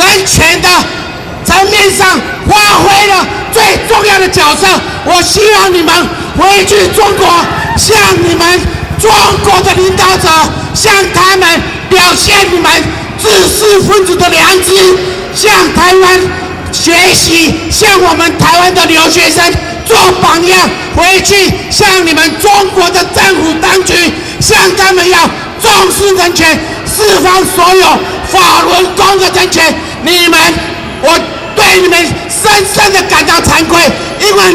人权的层面上发挥了最重要的角色。我希望你们回去中国，向你们中国的领导者，向他们表现你们知识分子的良知，向台湾学习，向我们台湾的留学生做榜样，回去向你们中国的政府当局，向他们要重视人权，释放所有法轮功的人权。我对你们深深的感到惭愧，因为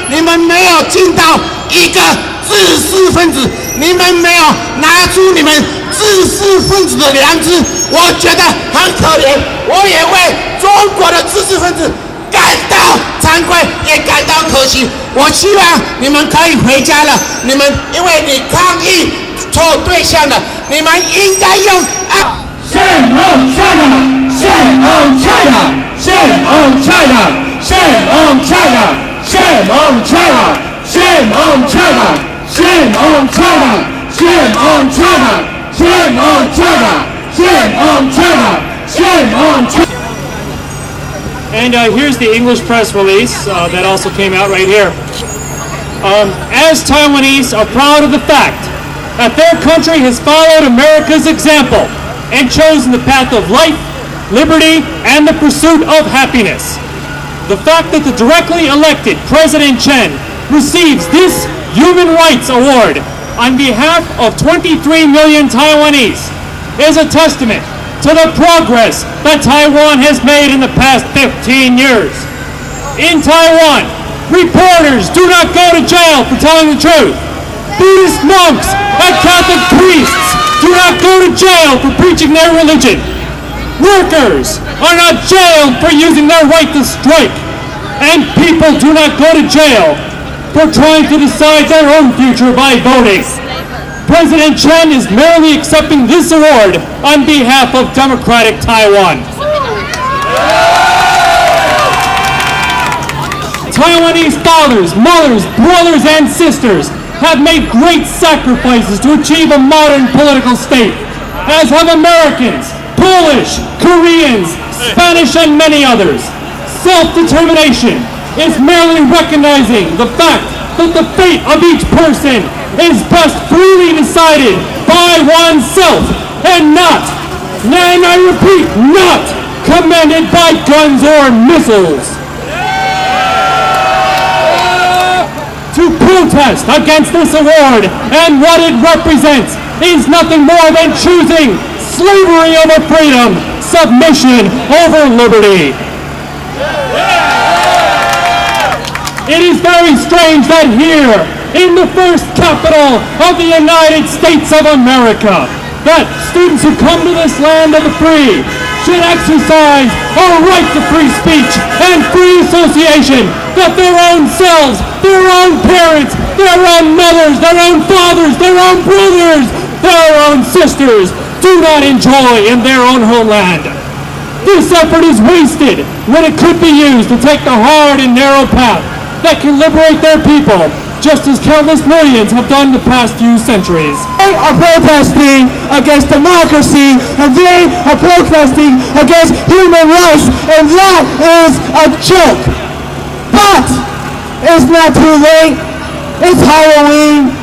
你们没有尽到一个知识分子，你们没有拿出你们知识分子的良知，我觉得很可怜，我也为中国的知识分子感到惭愧，也感到可惜。我希望你们可以回家了，因为你抗议错对象了，你们应该用Shame on China! Shame on China! Shame on China! Shame on China! Shame on China! Shame on China! Shame on China! Shame on China! Shame on China! Shame on China! Shame on China! And here's the English press release that also came out right here. As Taiwanese are proud of the fact that their country has followed America's example and chosen the path of life, liberty, and the pursuit of happiness. The fact that the directly elected President Chen receives this Human Rights Award on behalf of 23 million Taiwanese is a testament to the progress that Taiwan has made in the past 15 years. In Taiwan, reporters do not go to jail for telling the truth. Buddhist monks and Catholic priests do not go to jail for preaching their religion. Workers are not jailed for using their right to strike. And people do not go to jail for trying to decide their own future by voting. President Chen is merely accepting this award on behalf of democratic Taiwan. Taiwanese fathers, mothers, brothers, and sisters have made great sacrifices to achieve a modern political state, as have Americans, Polish, Koreans, Spanish, and many others. Self-determination is merely recognizing the fact that the fate of each person is best freely decided by oneself and not, and I repeat, not commanded by guns or missiles. To protest against this award and what it represents is nothing more than choosing slavery over freedom, submission over liberty. It is very strange that here, in the first capital of the United States of America, that students who come to this land of the free should exercise a right to free speech and free association, that their own selves, their own parents, their own mothers, their own fathers, their own brothers, their own sisters do not enjoy in their own homeland. This effort is wasted when it could be used to take the hard and narrow path that can liberate their people, just as countless millions have done the past few centuries. They are protesting against democracy, and they are protesting against human rights, and that is a joke. But it's not too late. It's Halloween.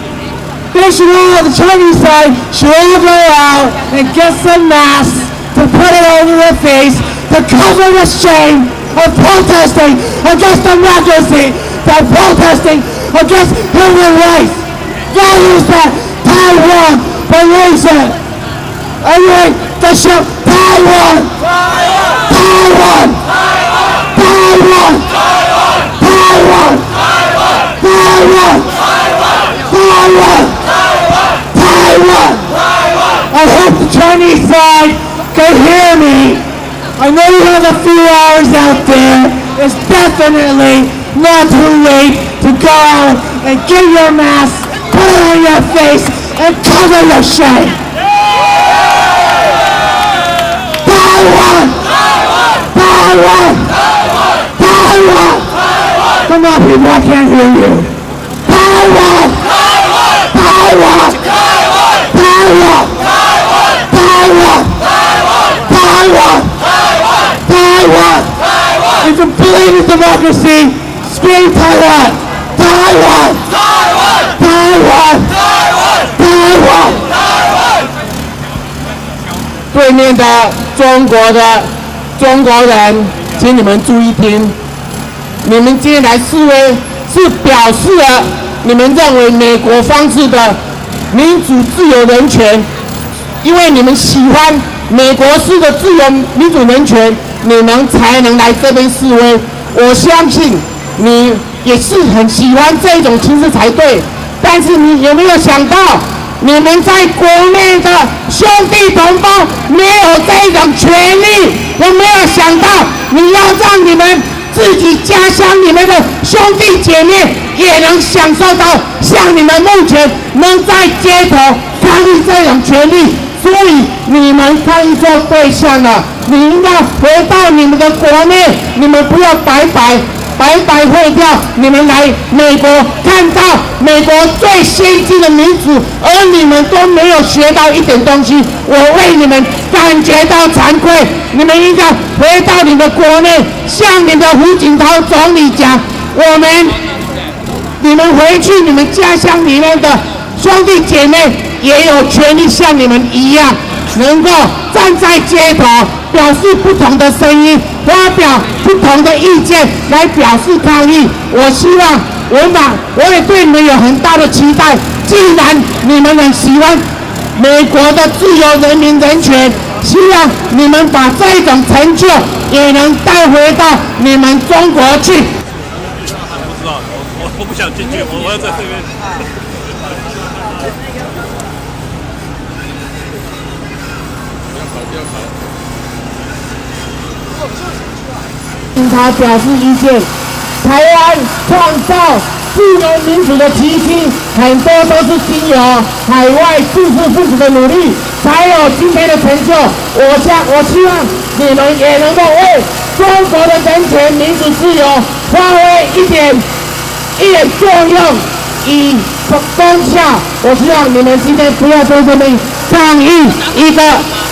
They should all, the Chinese side, should all go out and get some masks to put it over their face to cover the shame of protesting against democracy, by protesting against human rights. Values that Taiwan believes in. Anyway, the show Taiwan! Taiwan! Taiwan! Taiwan! Taiwan! Taiwan! Taiwan! I hope the Chinese side can hear me. I know you have a few hours out there. It's definitely not too late to go and get your mask, put it on your face, and cover your shame. Taiwan! Taiwan! Taiwan! Come on, people, I can't hear you. Taiwan! Taiwan! Taiwan! Taiwan! Taiwan! Taiwan! believe in democracy, scream Taiwan! Taiwan! Taiwan! Taiwan! Taiwan! Taiwan! 对面的中国人，请你们注意听，你们今天来示威是表示了你们认为美国方式的民主、自由、人权，因为你们喜欢美国式的自由、民主、人权，你们才能来这边示威。我相信你也是很喜欢这种形式才对，但是你有没有想到，你们在国内的兄弟同胞没有这种权利？有没有想到，你要让你们自己家乡、你们的兄弟姐妹也能享受到像你们目前能在街头抗议这种权利？所以你们抗议错对象了，你应该回到你们的国内，你们不要白会掉，你们来美国看到美国最先进的民主，而你们都没有学到一点东西，我为你们感觉到惭愧。你们应该回到你的国内，向你的胡锦涛总理讲，你们回去你们家乡里面的兄弟姐妹也有权利像你们一样，能够站在街头表示不同的声音，发表不同的意见来表示抗议。我希望我也对你们有很大的期待。既然你们很喜欢美国的自由、人民、人权，希望你们把这种成就也能带回到你们中国去。不知道，我不想进去，我要在这边。他表示意见，台湾创造自由民主的奇迹，很多都是经由海外知识分子的努力，才有今天的成就。我希望你们也能够为中国的人权、民主、自由发挥一点作用，以功效。我希望你们今天不要在这边抗议一个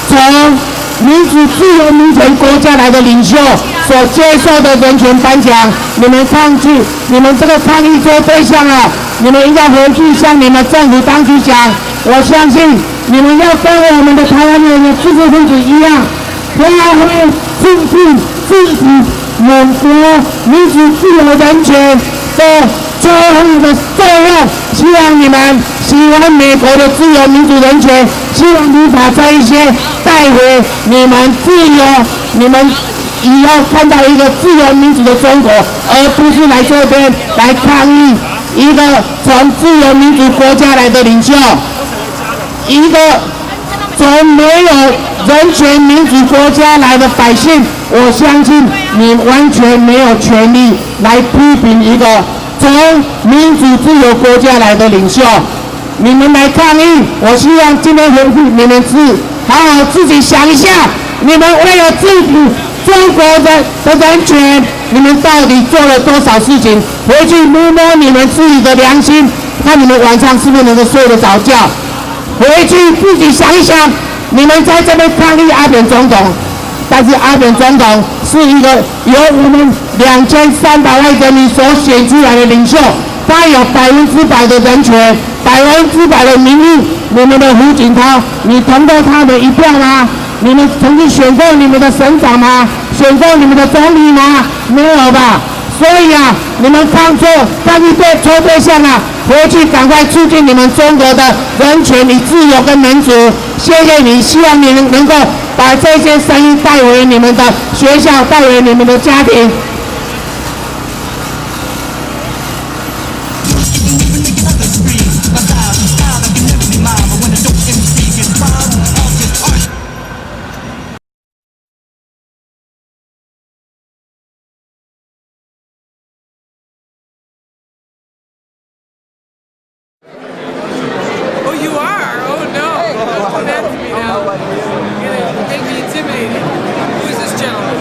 从民主、自由、民权国家来的领袖所接受的人权颁奖，你们抗拒，你们这个抗议错对象了，你们应该回去向你们政府当局讲。我相信你们要跟我们的台湾人的知识分子一样，发挥促进自己美国民主、自由、人权的作用的作用。希望你们喜欢美国的自由、民主、人权，希望你把这一些带回你们自由，你们以后看到一个自由民主的中国，而不是来这边来抗议一个从自由民主国家来的领袖，一个从没有人权民主国家来的百姓。我相信你完全没有权利来批评一个从民主自由国家来的领袖。你们来抗议，我希望今天回去你们好好自己想一下，你们为了自己中国的人权，你们到底做了多少事情？回去摸摸你们自己的良心，看你们晚上是不是能够睡得着觉？回去自己想一想，你们在这边抗议阿扁总统，但是阿扁总统是一个由我们2300万人民所选出来的领袖，他有100%的人权，100%的民意。你们的胡锦涛，你投过他的一票吗？你们曾经选过你们的省长吗？选过你们的总理吗？没有吧？所以啊，你们抗议错对象啊，回去赶快促进你们中国的人权与自由跟民主。谢谢你，希望你能够把这些声音带回你们的学校，带回你们的家庭。Oh, you are? Oh, no. Don't come back to me now. You're going to make me intimidated. Who is this gentleman?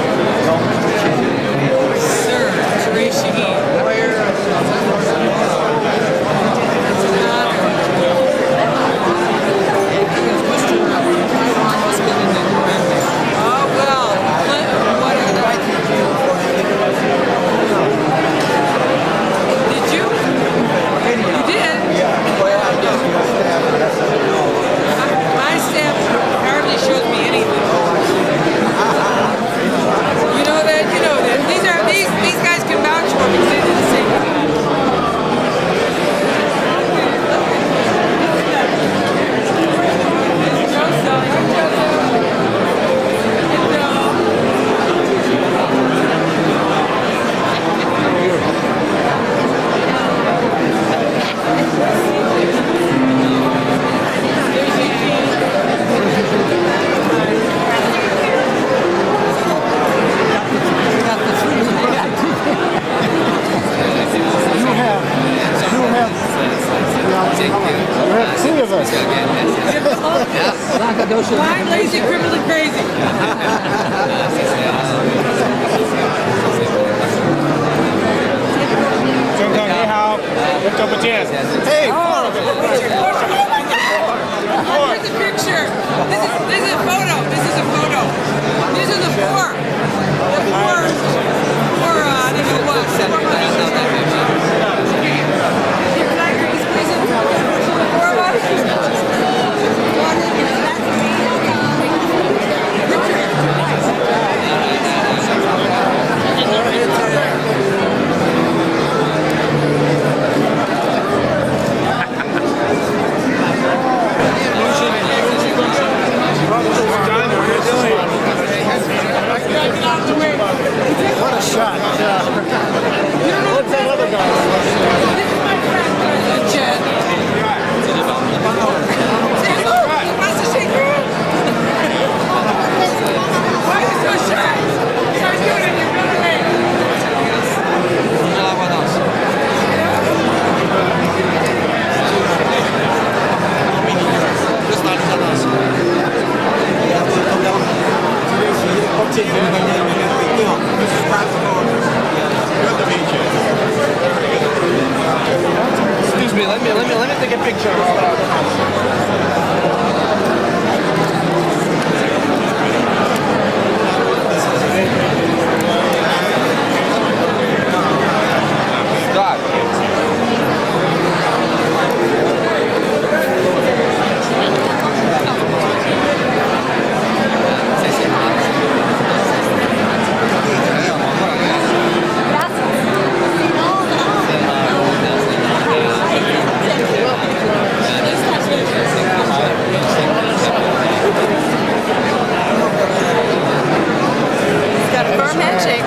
handshake.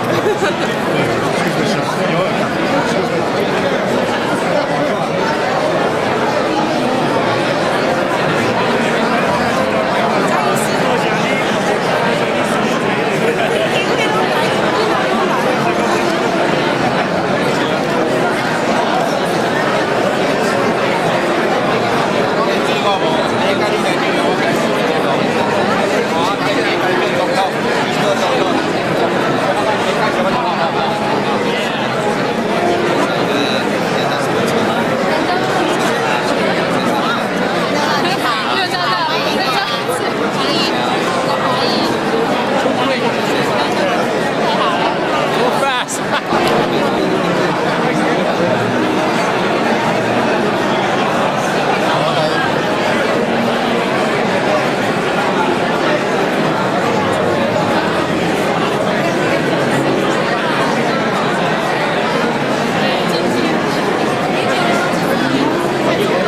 Thank you. Thank you.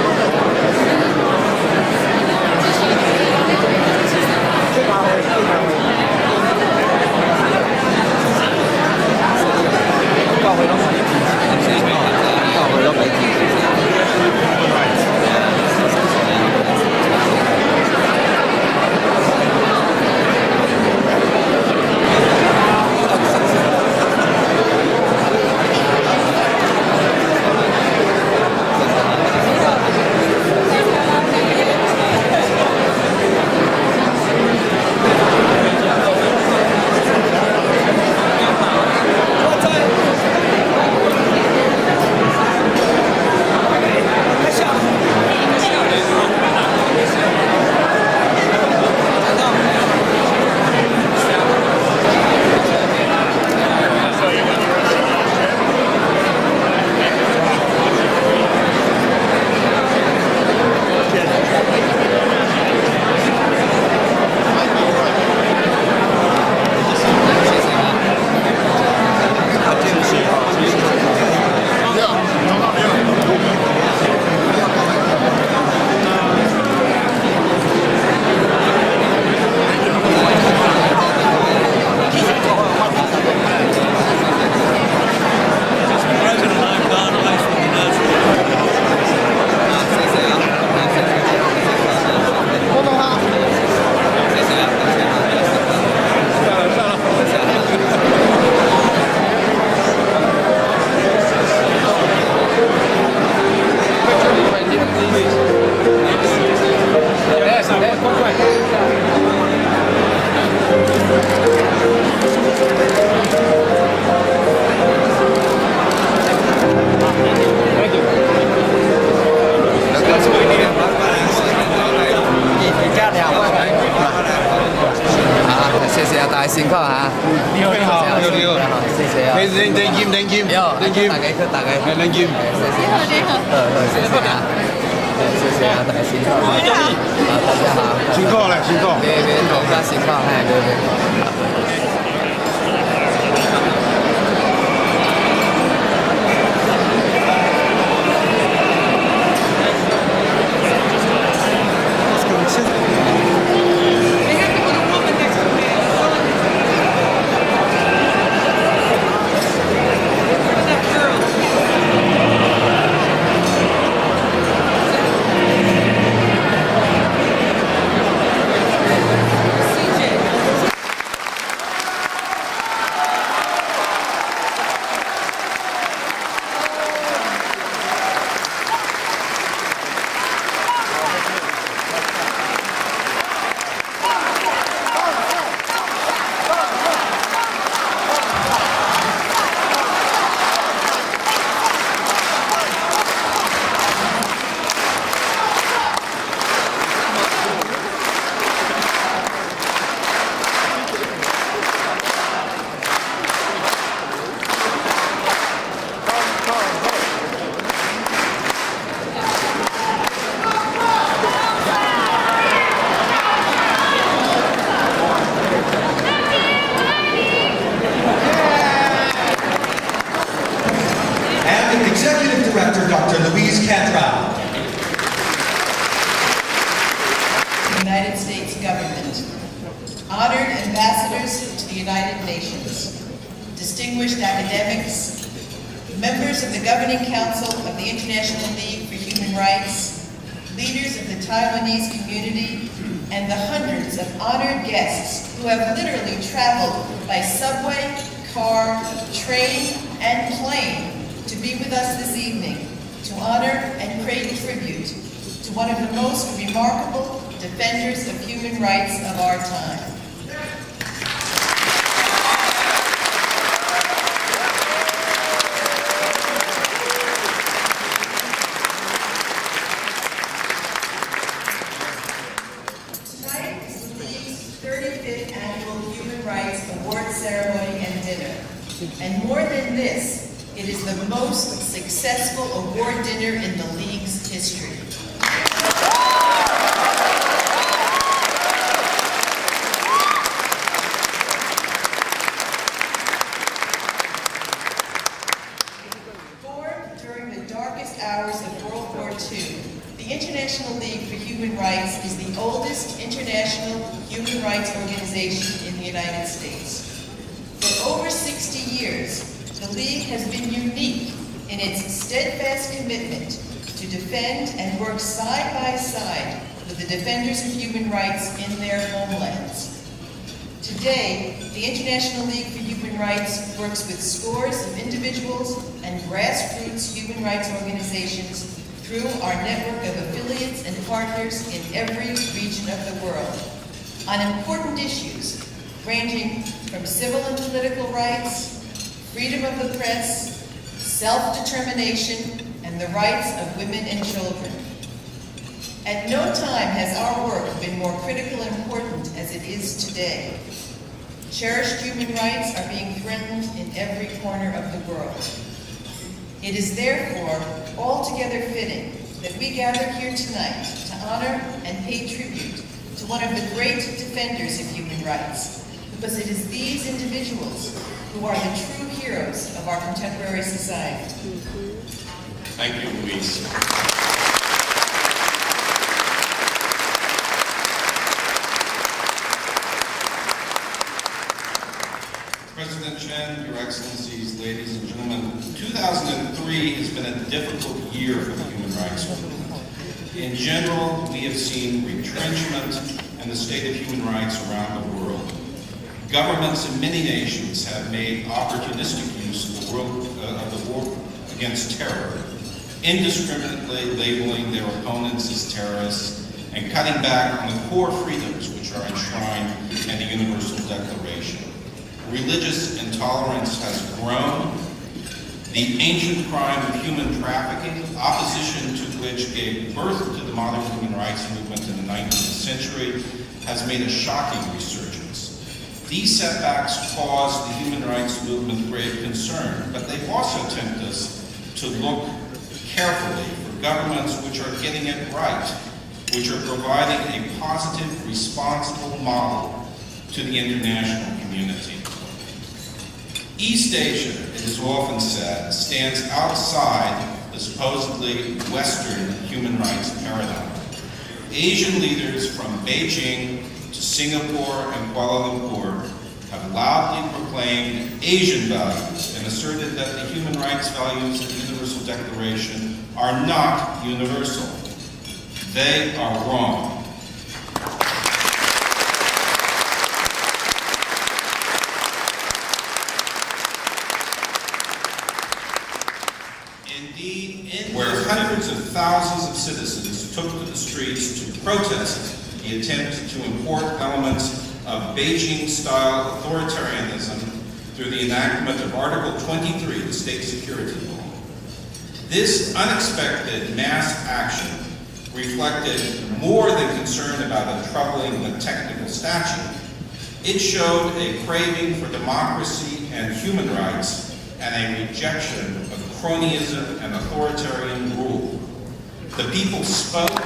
Thank you. 谢谢啊，谢谢啊，大家辛苦，大家好，辛苦了，辛苦。别，大家辛苦，哎，对。distinguished academics, members of the Governing Council of the International League for Human Rights, leaders of the Taiwanese community, and the hundreds of honored guests who have literally traveled by subway, car, train, and plane to be with us this evening to honor and pay tribute to one of the most remarkable defenders of human rights of our time. Tonight is the League's 35th Annual Human Rights Award Ceremony and Dinner. And more than this, it is the most successful award dinner in the League's history. Formed during the darkest hours of World War II, the International League for Human Rights is the oldest international human rights organization in the United States. For over 60 years, the League has been unique in its steadfast commitment to defend and work side by side with the defenders of human rights in their homelands. Today, the International League for Human Rights works with scores of individuals and grassroots human rights organizations through our network of affiliates and partners in every region of the world on important issues ranging from civil and political rights, freedom of the press, self-determination, and the rights of women and children. At no time has our work been more critical and important as it is today. Cherished human rights are being threatened in every corner of the world. It is therefore altogether fitting that we gather here tonight to honor and pay tribute to one of the great defenders of human rights, because it is these individuals who are the true heroes of our contemporary society. Thank you, Louise. President Chen, Your Excellencies, ladies and gentlemen, 2003 has been a difficult year for the human rights movement. In general, we have seen retrenchment and the state of human rights around the world. Governments in many nations have made opportunistic use of the war against terror, indiscriminately labeling their opponents as terrorists and cutting back on the core freedoms which are enshrined in the Universal Declaration. Religious intolerance has grown. The ancient crime of human trafficking, opposition to which gave birth to the modern human rights movement in the 19th century, has made a shocking resurgence. These setbacks cause the human rights movement grave concern, but they also tempt us to look carefully for governments which are getting it right, which are providing a positive, responsible model to the international community. East Asia, it is often said, stands outside the supposedly Western human rights paradigm. Asian leaders from Beijing to Singapore and Kuala Lumpur have loudly proclaimed Asian values and asserted that the human rights values of the Universal Declaration are not universal. They are wrong. Indeed, where hundreds of thousands of citizens took to the streets to protest the attempt to import elements of Beijing-style authoritarianism through the enactment of Article 23 of the State Security Law. This unexpected mass action reflected more than concern about a troubling but technical statute. It showed a craving for democracy and human rights and a rejection of cronyism and authoritarian rule. The people spoke.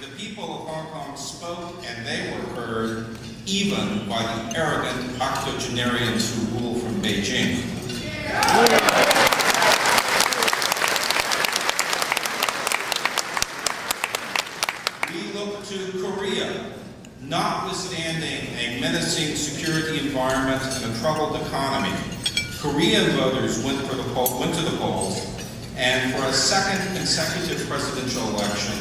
The people of Hong Kong spoke, and they were heard, even by the arrogant octogenarians who rule from Beijing. We look to Korea. Notwithstanding a menacing security environment and a troubled economy, Korean voters went to the polls, and for a second consecutive presidential election,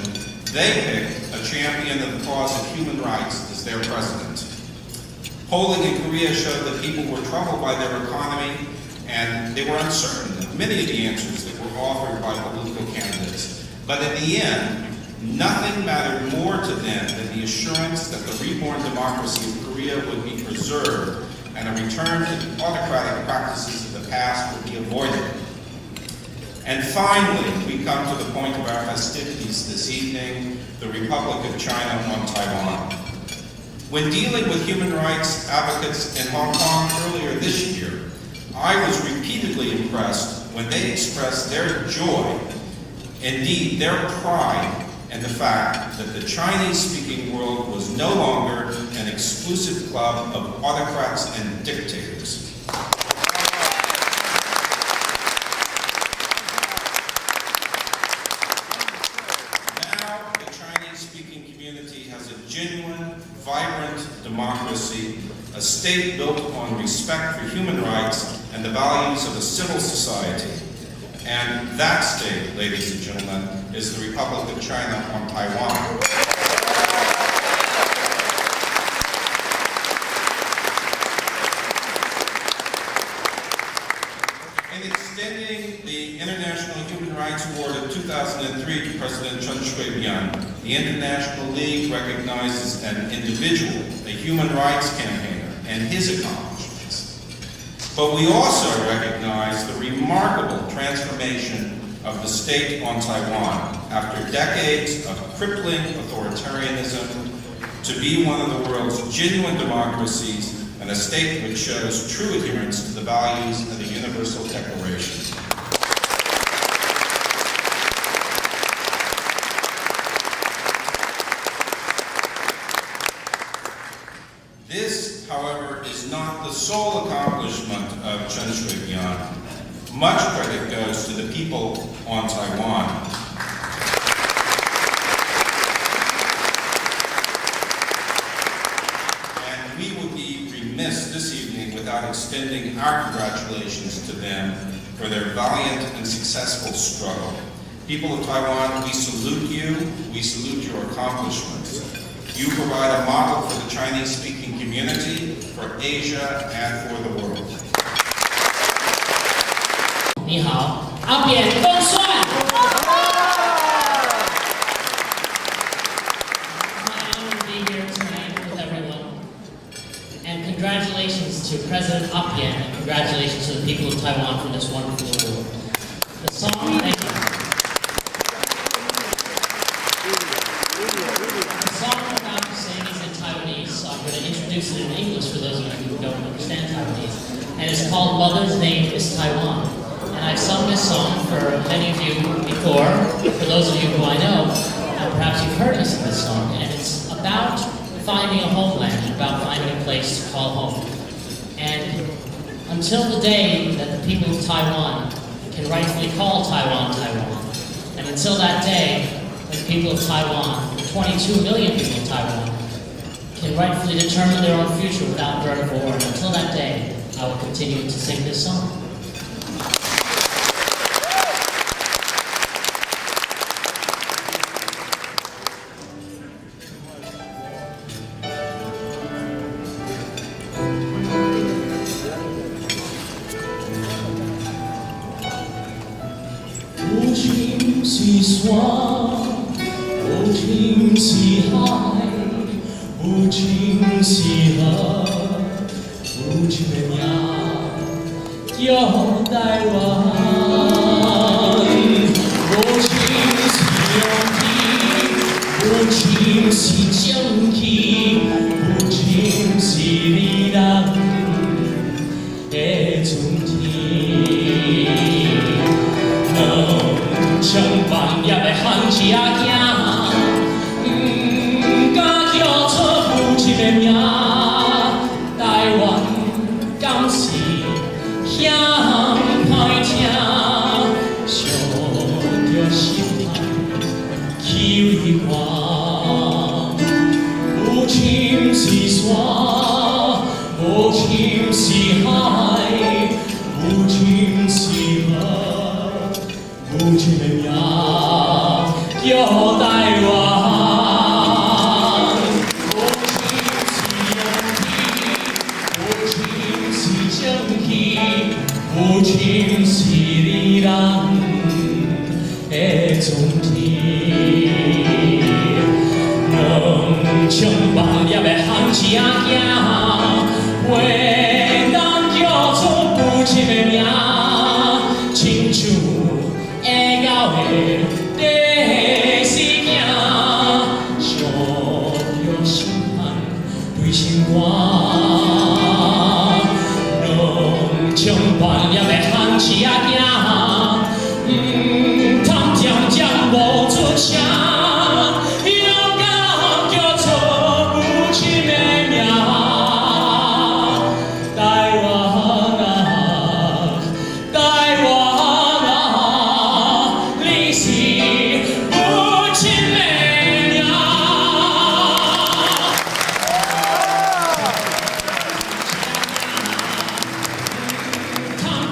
they picked a champion of the cause of human rights as their president. Polling in Korea showed that people were troubled by their economy, and they were uncertain of many of the answers that were offered by political candidates. But in the end, nothing mattered more to them than the assurance that the reborn democracy of Korea would be preserved and a return to the autocratic practices of the past would be avoided. And finally, we come to the point of our festivities this evening, the Republic of China on Taiwan. When dealing with human rights advocates in Hong Kong earlier this year, I was repeatedly impressed when they expressed their joy, indeed their pride, in the fact that the Chinese-speaking world was no longer an exclusive club of autocrats and dictators. Now the Chinese-speaking community has a genuine, vibrant democracy, a state built on respect for human rights and the values of a civil society. And that state, ladies and gentlemen, is the Republic of China on Taiwan. In extending the International Human Rights Award of 2003 to President Chen Shui-bian, the International League recognizes an individual, a human rights campaigner, and his accomplishments. But we also recognize the remarkable transformation of the state on Taiwan after decades of crippling authoritarianism to be one of the world's genuine democracies and a state which shows true adherence to the values of the Universal Declaration. This, however, is not the sole accomplishment of Chen Shui-bian. Much credit goes to the people on Taiwan. And we would be remiss this evening without extending our congratulations to them for their valiant and successful struggle. People of Taiwan, we salute you. We salute your accomplishments. You provide a model for the Chinese-speaking community, for Asia, and for the world. 你好，阿扁更帅。I'm honored to be here tonight with everyone, and congratulations to President Appian, and congratulations to the people of Taiwan for this wonderful award. The song, thank you. The song I'm about to sing is in Taiwanese, so I'm going to introduce it in English for those of you who don't understand Taiwanese, and it's called Mother's Name is Taiwan. And I've sung this song for many of you before. For those of you who I know, perhaps you've heard me sing this song. And it's about finding a homeland, about finding a place to call home. And until the day that the people of Taiwan can rightfully call Taiwan, Taiwan, and until that day, when the people of Taiwan, the 22 million people of Taiwan, can rightfully determine their own future without threat of war, and until that day, I will continue to sing this song. Kiwi 是山，无情是海，无情是河，无情的名叫台湾。无情是你人的总体，两枪万粒的巷子行，为人叫做无情的名，亲像会咬的地死囝，烧着心汗对心肝。将半夜的巷子行，通渐渐无出声，勇敢叫做有情的名。台湾啊，台湾啊，你是有情的名。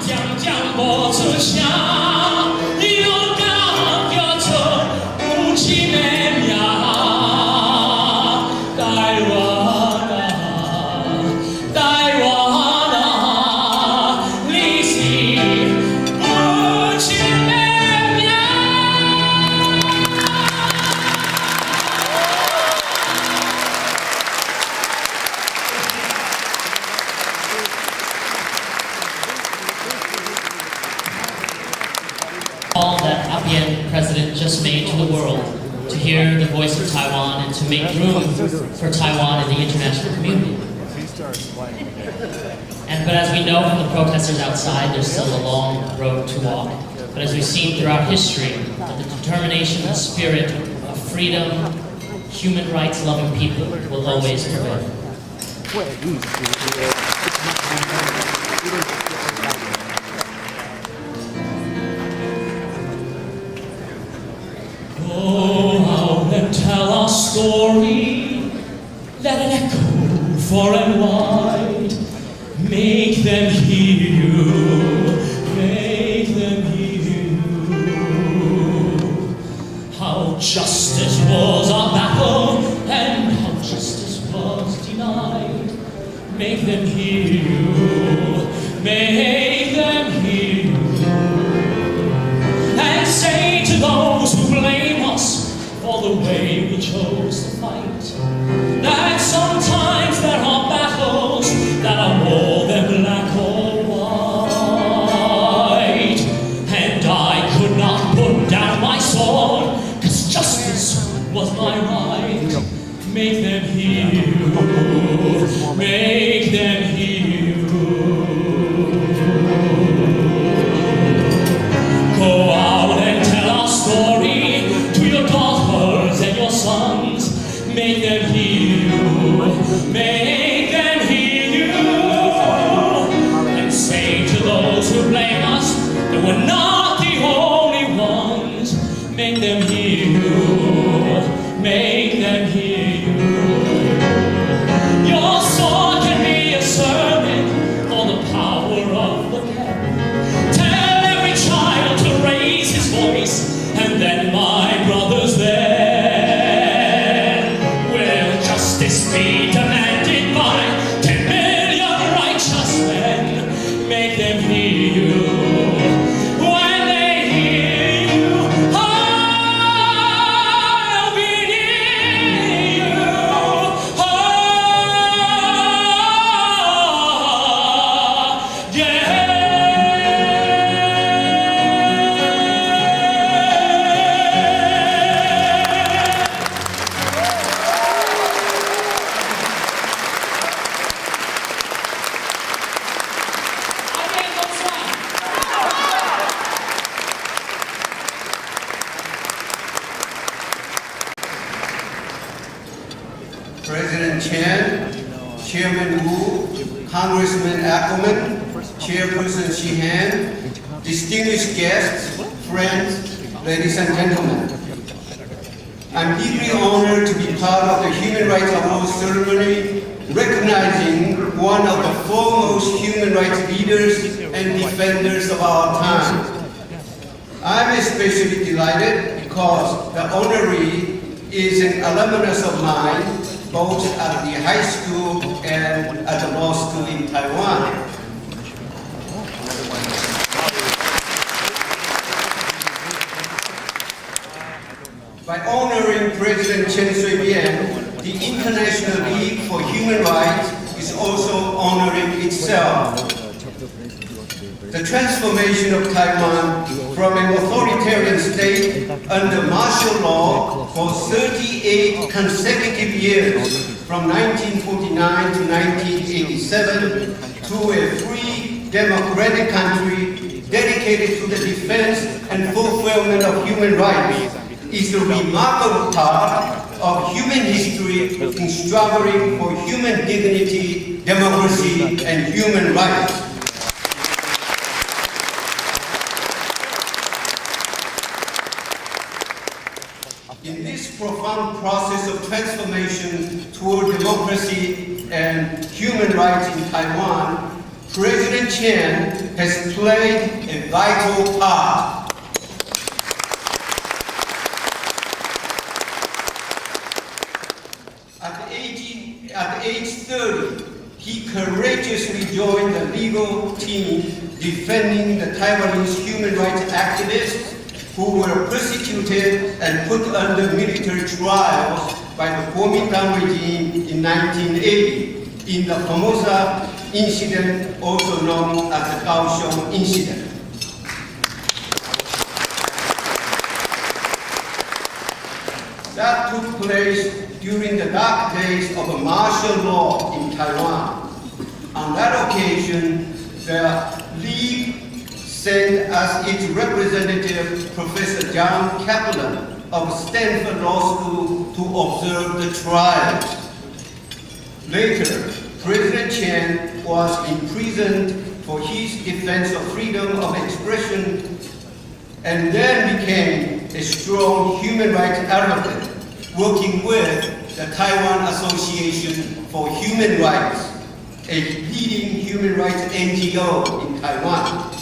渐渐无出声，勇敢叫做有情的名。台湾啊，台湾啊，你是有情的名。Call that ASEAN president just made to the world to hear the voice of Taiwan and to make room for Taiwan in the international community. But as we know from the protesters outside, there's still a long road to walk. But as we've seen throughout history, that the determination and spirit of freedom, human rights loving people will always prevail. Go out and tell our story, let it echo far and wide. Make them hear you, make them hear you. How justice was our battle and how justice was denied. Make them hear you, make them hear you. And say to those who blame us for the way we chose to fight, that sometimes there are battles that are more than black or white. And I could not put down my sword, 'cause justice was my right. Make them hear you, make them hear you. Go out and tell our story to your daughters and your sons. Make them hear you, make them hear you. And say to those who blame us that we're not the only ones. Make them hear you, make them hear you. Your sword can be a sermon for the power of the pen. Tell every child to raise his voice, and then my brothers, then will justice be demanded by 10 million righteous men. Make them hear you. When they hear you, I'll be near you. Yeah. President Chen, Chairman Wu, Congressman Ackerman, Chairperson Sheehan, distinguished guests, friends, ladies and gentlemen. I'm deeply honored to be part of the Human Rights Awards ceremony, recognizing one of the foremost human rights leaders and defenders of our time. I'm especially delighted because the honoree is an alumnus of mine, both at the high school and at the law school in Taiwan. By honoring President Chen Shui-bian, the International League for Human Rights is also honoring itself. The transformation of Taiwan from an authoritarian state under martial law for 38 consecutive years, from 1949 to 1987, to a free, democratic country dedicated to the defense and fulfillment of human rights is a remarkable part of human history in struggling for human dignity, democracy, and human rights. In this profound process of transformation toward democracy and human rights in Taiwan, President Chen has played a vital part. At age 30, he courageously joined the legal team defending the Taiwanese human rights activists who were persecuted and put under military trials by the Kuomintang regime in 1980 in the Formosa incident, also known as the Kaohsiung incident. That took place during the dark days of martial law in Taiwan. On that occasion, the League sent as its representative Professor John Kaplan of Stanford Law School to observe the trials. Later, President Chen was imprisoned for his defense of freedom of expression and then became a strong human rights advocate, working with the Taiwan Association for Human Rights, a leading human rights NGO in Taiwan.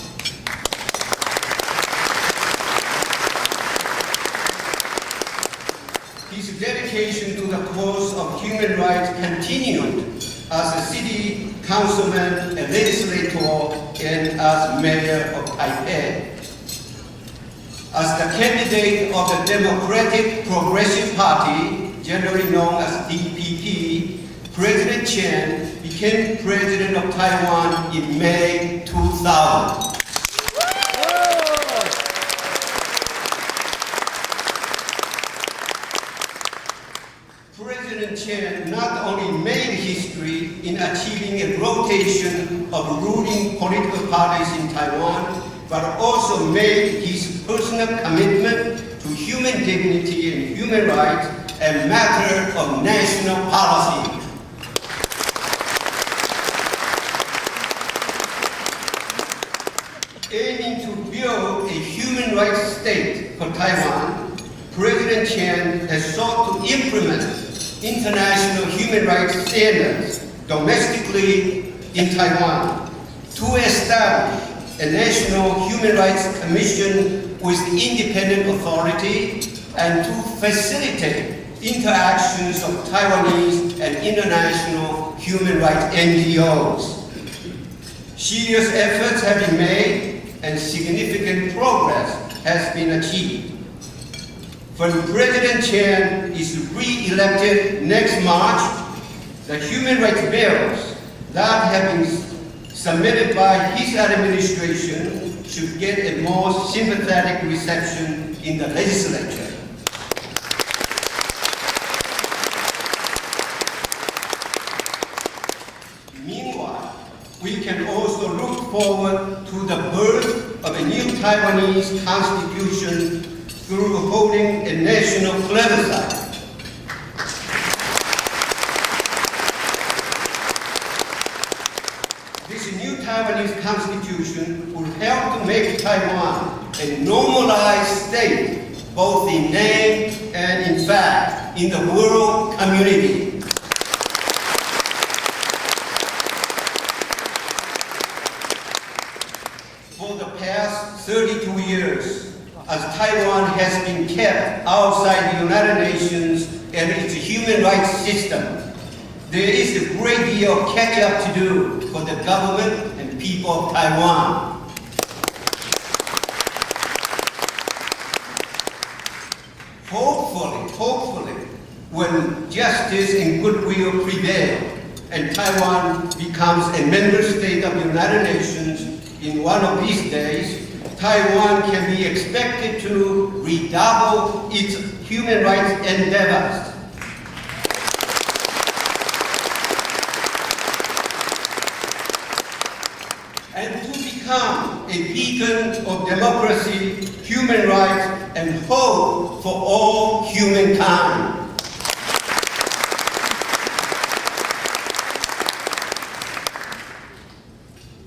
His dedication to the cause of human rights continued as a city councilman, a legislator, and as mayor of Taipei. As the candidate of the Democratic Progressive Party, generally known as DPP, President Chen became president of Taiwan in May 2000. President Chen not only made history in achieving a rotation of ruling political parties in Taiwan, but also made his personal commitment to human dignity and human rights a matter of national policy. Aiming to build a human rights state for Taiwan, President Chen has sought to implement international human rights standards domestically in Taiwan to establish a National Human Rights Commission with independent authority and to facilitate interactions of Taiwanese and international human rights NGOs. Serious efforts have been made and significant progress has been achieved. When President Chen is re-elected next March, the human rights bills that have been submitted by his administration should get a more sympathetic reception in the legislature. Meanwhile, we can also look forward to the birth of a new Taiwanese constitution through holding a national plebiscite. This new Taiwanese constitution will help to make Taiwan a normalized state, both in name and in fact, in the world community. For the past 32 years, as Taiwan has been kept outside the United Nations and its human rights system, there is a great deal of catch-up to do for the government and people of Taiwan. Hopefully, when justice and goodwill prevail and Taiwan becomes a member state of the United Nations in one of these days, Taiwan can be expected to redouble its human rights endeavors. And to become a beacon of democracy, human rights, and hope for all humankind.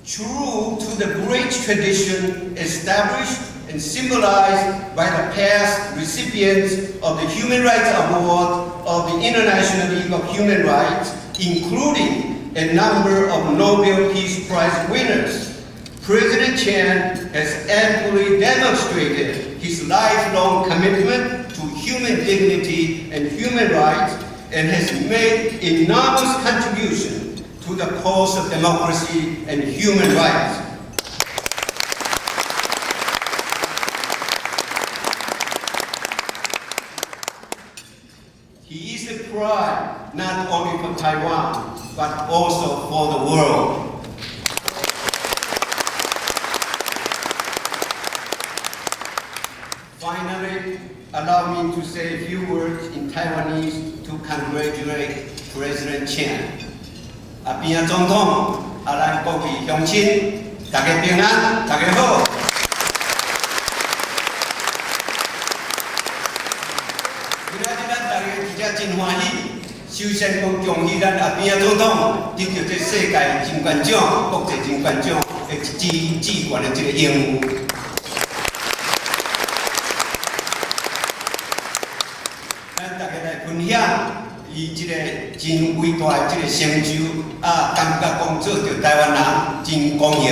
True to the great tradition established and symbolized by the past recipients of the Human Rights Award of the International League of Human Rights, including a number of Nobel Peace Prize winners, President Chen has amply demonstrated his lifelong commitment to human dignity and human rights and has made enormous contribution to the cause of democracy and human rights. He is a pride not only for Taiwan, but also for the world. Finally, allow me to say a few words in Taiwanese to congratulate President Chen. 边仔总统，咱各位乡亲，大家平安，大家好。今仔日咱大家真正真欢喜，首先讲恭喜咱边仔总统得到这世界人权奖、国际人权奖的至高的这个荣誉。 分享伊这个真伟大的这个成就，感觉讲做着台湾人真光荣。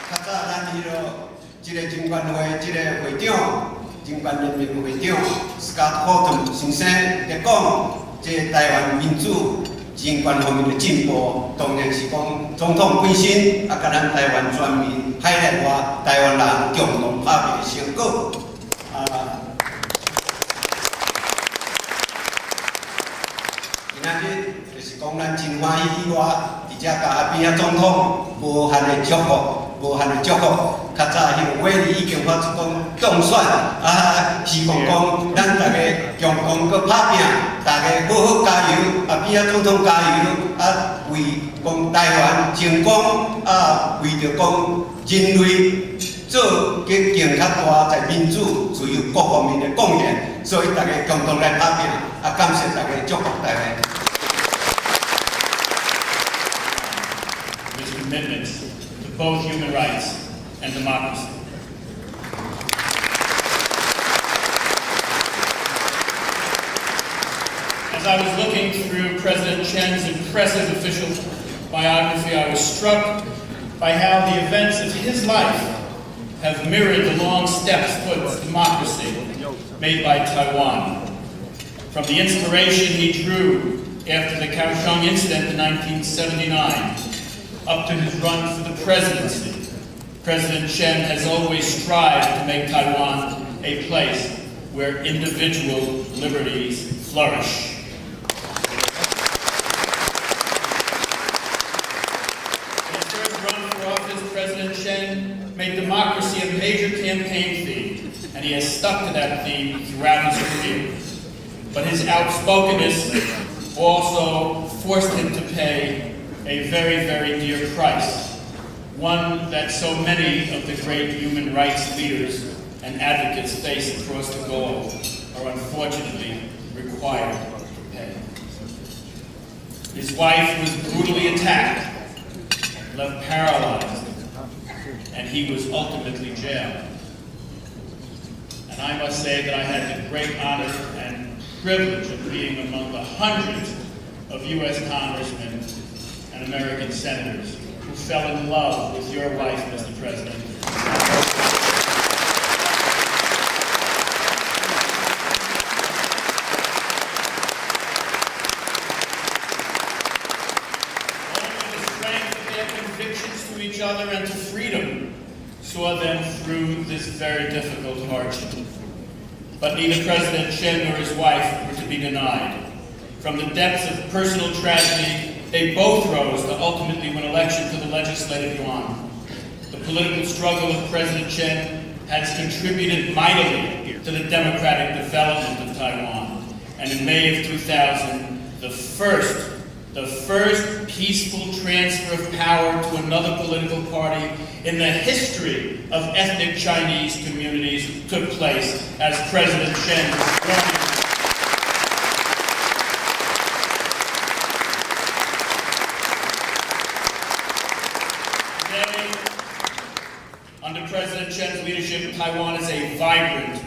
较早咱迄落这个人权会这个会长，人权人民会长 Scott Horton 先生在讲，这台湾民主。 人权方面的进步，当然是讲总统本身，甲咱台湾全民海内外台湾人共同拍拼的成果。今仔日就是讲咱真欢喜以外，而且甲边仔总统无限的祝福，无限的祝福。较早迄个威力已经发出讲当选，希望讲咱大家共同去拍拼。 大家好好加油！边仔总统加油！为讲台湾成功，为着讲人类做更较大在民主、自由各方面的贡献，所以大家共同来打拼。感谢大家，祝福大家。His commitment to both human rights and democracy. As I was looking through President Chen's impressive official biography, I was struck by how the events of his life have mirrored the long steps towards democracy made by Taiwan. From the inspiration he drew after the Kaohsiung incident in 1979, up to his run for the presidency, President Chen has always strived to make Taiwan a place where individual liberties flourish. President Chen made democracy a major campaign theme, and he has stuck to that theme throughout his career. But his outspokenness also forced him to pay a very, very dear price, one that so many of the great human rights leaders and advocates face across the globe are unfortunately required to pay. His wife was brutally attacked, left paralyzed, and and he was ultimately jailed. And I must say that I had the great honor and privilege of being among the hundreds of U.S. congressmen and American senators who fell in love with your wife, Mr. President. To each other and to freedom saw them through this very difficult hardship. But neither President Chen nor his wife were to be denied. From the depths of personal tragedy, they both rose to ultimately win election to the Legislative Yuan. The political struggle of President Chen has contributed mightily to the democratic development of Taiwan. And in May of 2000, the first peaceful transfer of power to another political party in the history of ethnic Chinese communities took place as President Chen was sworn in. Today, under President Chen's leadership, Taiwan is a vibrant,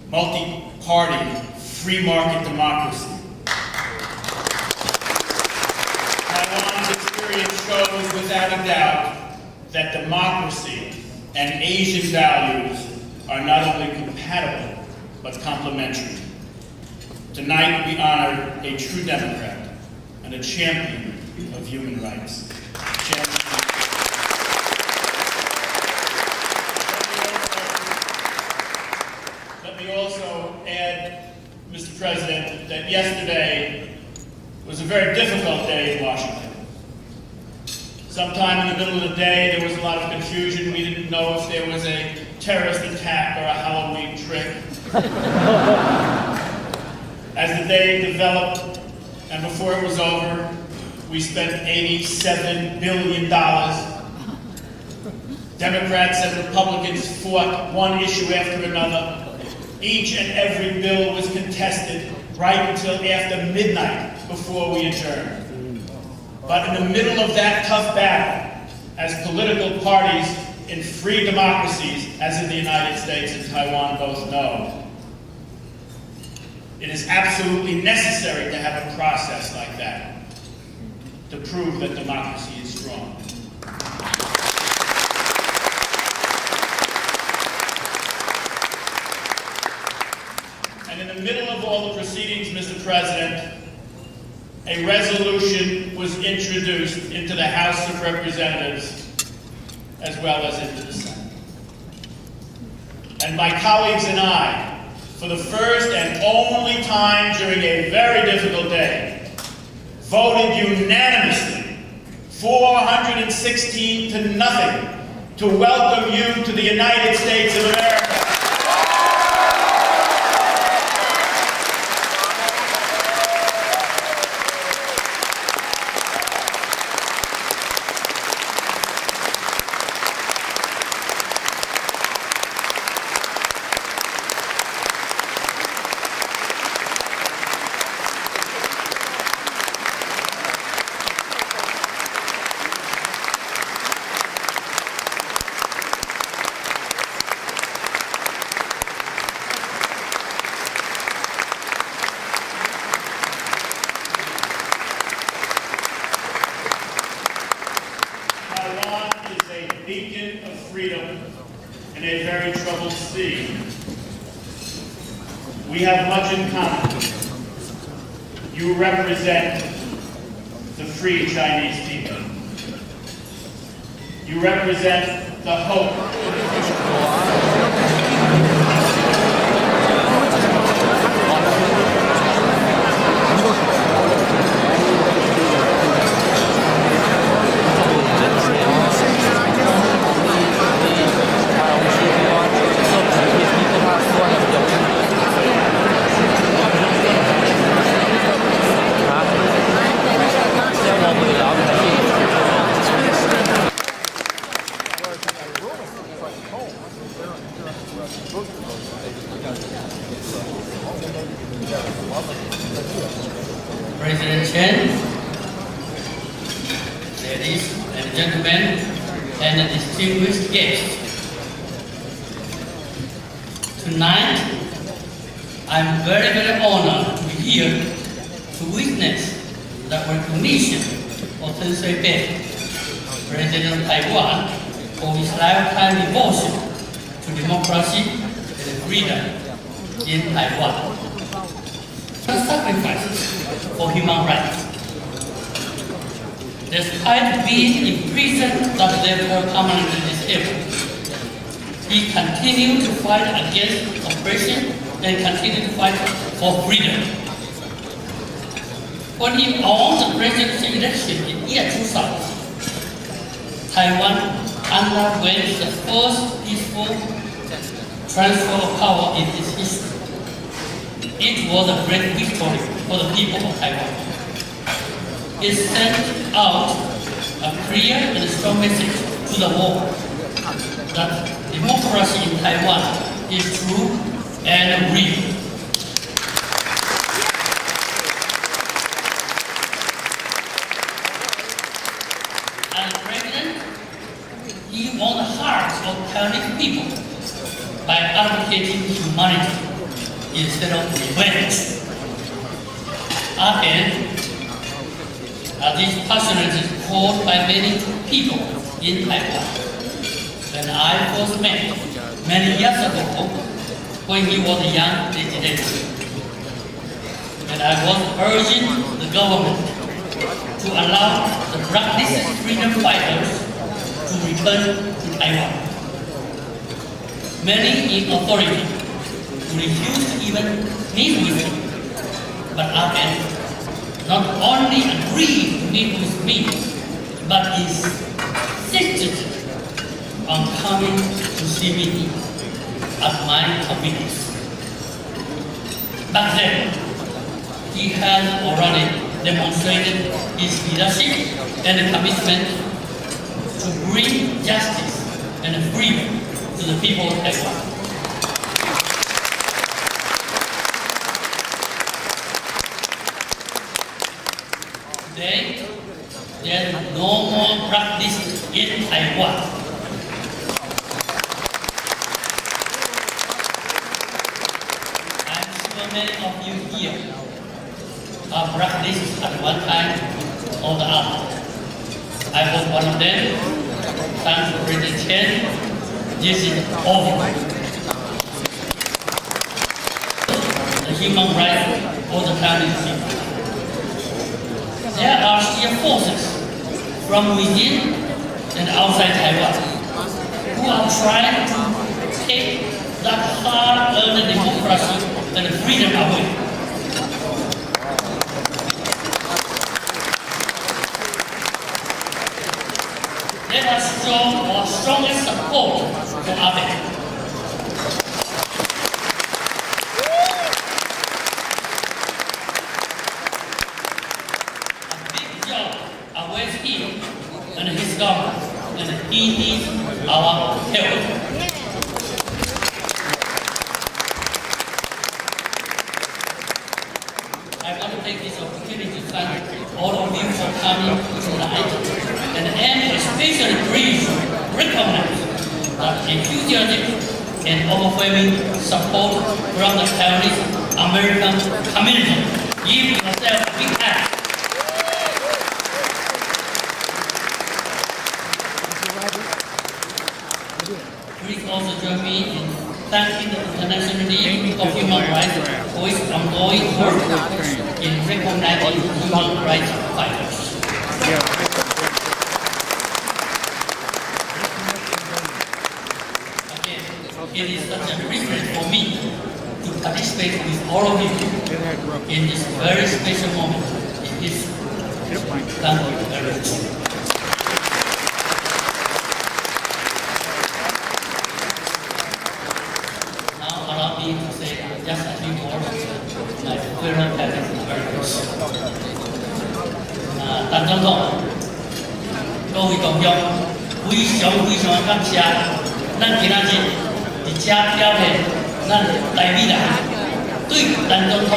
multi-party, free market democracy. Experience shows without a doubt that democracy and Asian values are not only compatible, but complementary. Tonight we honor a true Democrat and a champion of human rights. Let me also add, Mr. President, that yesterday was a very difficult day in Washington. Sometime in the middle of the day, there was a lot of confusion. We didn't know if there was a terrorist attack or a Halloween trick. As the day developed, and before it was over, we spent $87 billion. Democrats and Republicans fought one issue after another. Each and every bill was contested right until after midnight before we adjourned. But in the middle of that tough battle, as political parties in free democracies, as in the United States and Taiwan both know, it is absolutely necessary to have a process like that to prove that democracy is strong. And in the middle of all the proceedings, Mr. President, a resolution was introduced into the House of Representatives as well as into the Senate. And my colleagues and I, for the first and only time during a very difficult day, voted unanimously, 416 to nothing, to welcome you to the United States of America. Beacon of freedom in a very troubled sea. We have much in common. You represent the free Chinese people. You represent the hope. President Chen, ladies and gentlemen, and distinguished guests. Tonight, I'm very, very honored to be here to witness the recognition of Chen Shui-bian, President of Taiwan, for his lifetime devotion to democracy and freedom in Taiwan. The sacrifices for human rights. Despite being in prison but therefore permanently disabled, he continued to fight against oppression and continued to fight for freedom. When he won the presidency election in year 2000, Taiwan underwent the first peaceful transfer of power in its history. It was a great victory for the people of Taiwan. It sent out a clear and strong message to the world that democracy in Taiwan is true and real. As president, he won the hearts of Taiwanese people by advocating humanity instead of revenge. Again, this passionate called by many people in Taiwan. When I first met many years ago, when he was a young legislator, and I was urging the government to allow the practiced freedom fighters to return to Taiwan. Many in authority refused to even meet with me, but again, not only agreed to meet with me, but insisted on coming to see me at my committees. Back then, he had already demonstrated his leadership and commitment to bring justice and freedom to the people of Taiwan. Today, there is no more practice in Taiwan. I'm sure many of you here have practiced at one time or the other. I was one of them. Thanks to President Chen, this is over. The human rights of the Taiwanese people. There are still forces from within and outside Taiwan who are trying to take that hard-earned democracy and freedom away. Let us show our strongest support to Abe. Awaits him and his government, and he needs our help. I want to take this opportunity to thank all of you for coming tonight, and especially please recognize that enthusiasm and overwhelming support from the Taiwanese American community. Give yourself a big hand. Please also join me in thanking the International League of Human Rights for its ongoing work in recognizing human rights fighters. Again, it is such a privilege for me to participate with all of you in this very special moment in history. Thank you very much. To say just a few words to my fellow Taiwanese Americans. 陈总统，各位同乡，非常感谢，咱今仔日伫遮表现咱台美人对陈总统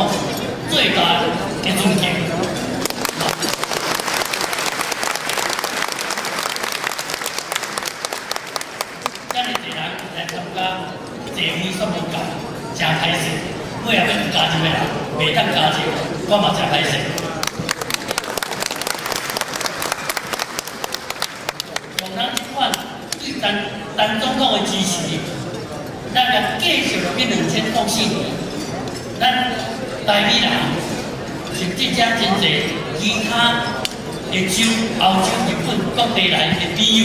最大的尊敬。遮尔侪人来参加，座位煞无够。歹势，尾后要加入的人袂当加入，我嘛真歹势。用咱即款对陈总统的支持，咱要继续去2004年，咱台美人，甚至遮真侪其他的州、欧洲、日本各地来的朋友，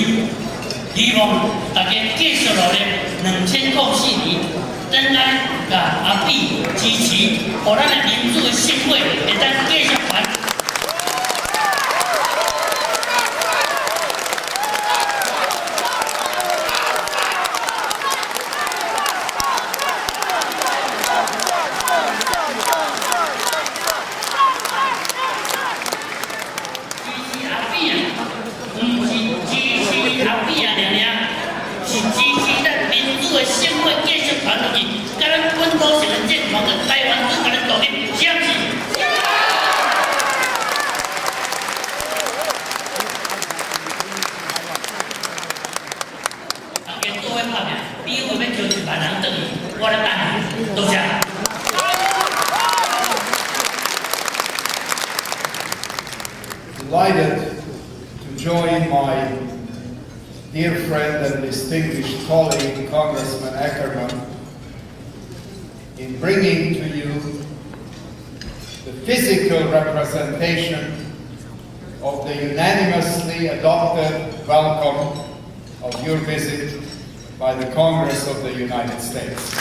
希望大家继续努力，2004年，真爱甲阿比支持，互咱的民主的盛会会当继续传。Delighted to join my dear friend and distinguished colleague, Congressman Ackerman, in bringing to you the physical representation of the unanimously adopted welcome of your visit by the Congress of the United States.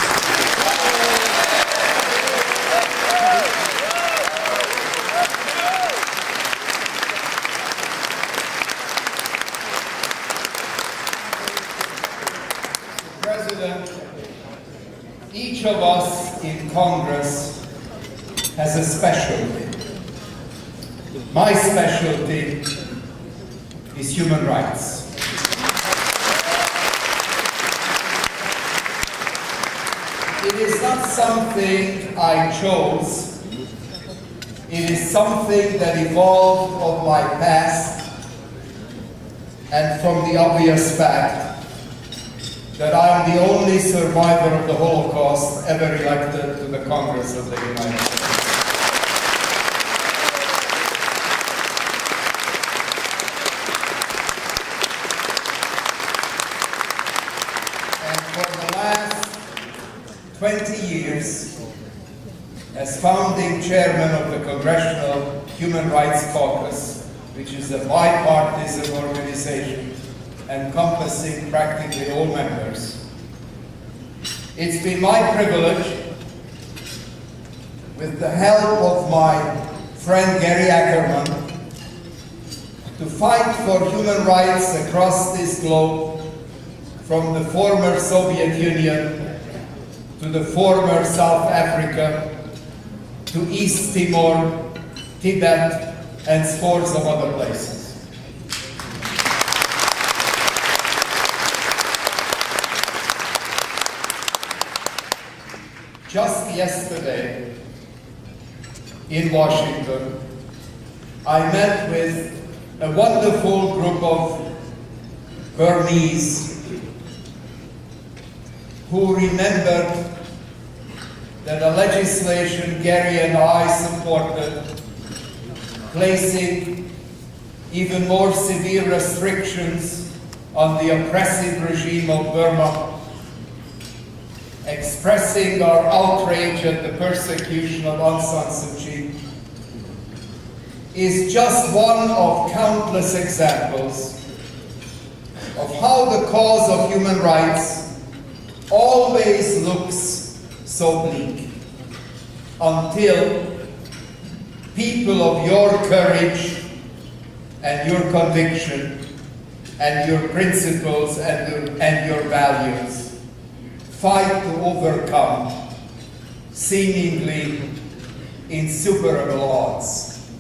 Each of us in Congress has a specialty. My specialty is human rights. It is not something I chose. It is something that evolved of my past and from the obvious fact that I am the only survivor of the Holocaust ever elected to the Congress of the United States. And for the last 20 years, as founding chairman of the Congressional Human Rights Caucus, which is a bipartisan organization encompassing practically all members. It's been my privilege, with the help of my friend Gary Ackerman, to fight for human rights across this globe, from the former Soviet Union to the former South Africa to East Timor, Tibet, and scores of other places. Just yesterday, in Washington, I met with a wonderful group of Burmese who remembered that the legislation Gary and I supported, placing even more severe restrictions on the oppressive regime of Burma, expressing our outrage at the persecution of Aung San Suu Kyi, is just one of countless examples of how the cause of human rights always looks so bleak, until people of your courage and your conviction and your principles and your values fight to overcome seemingly insuperable odds.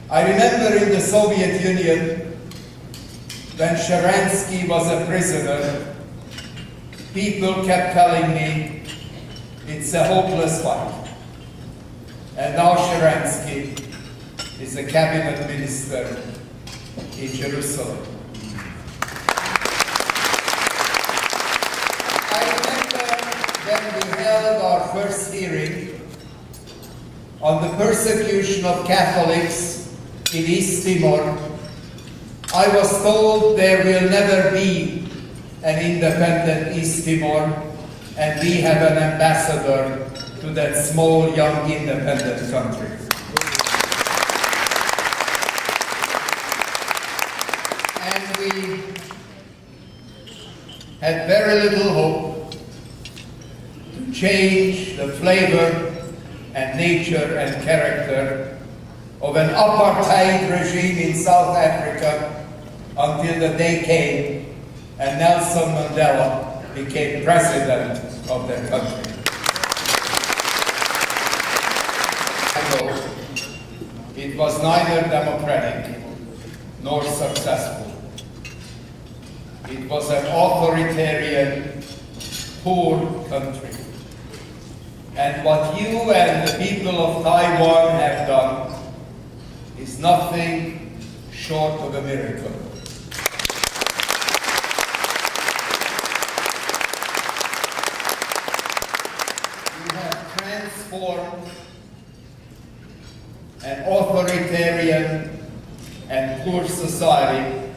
I remember in the Soviet Union, when Sharansky was a prisoner, people kept telling me, it's a hopeless fight. And now Sharansky is a cabinet minister in Jerusalem. I remember first hearing on the persecution of Catholics in East Timor, I was told there will never be an independent East Timor, and we have an ambassador to that small, young, independent country. And we had very little hope to change the flavor and nature and character of an apartheid regime in South Africa until the day came and Nelson Mandela became president of the country. I know it was neither democratic nor successful. It was an authoritarian, poor country. And what you and the people of Taiwan have done is nothing short of a miracle. You have transformed an authoritarian and poor society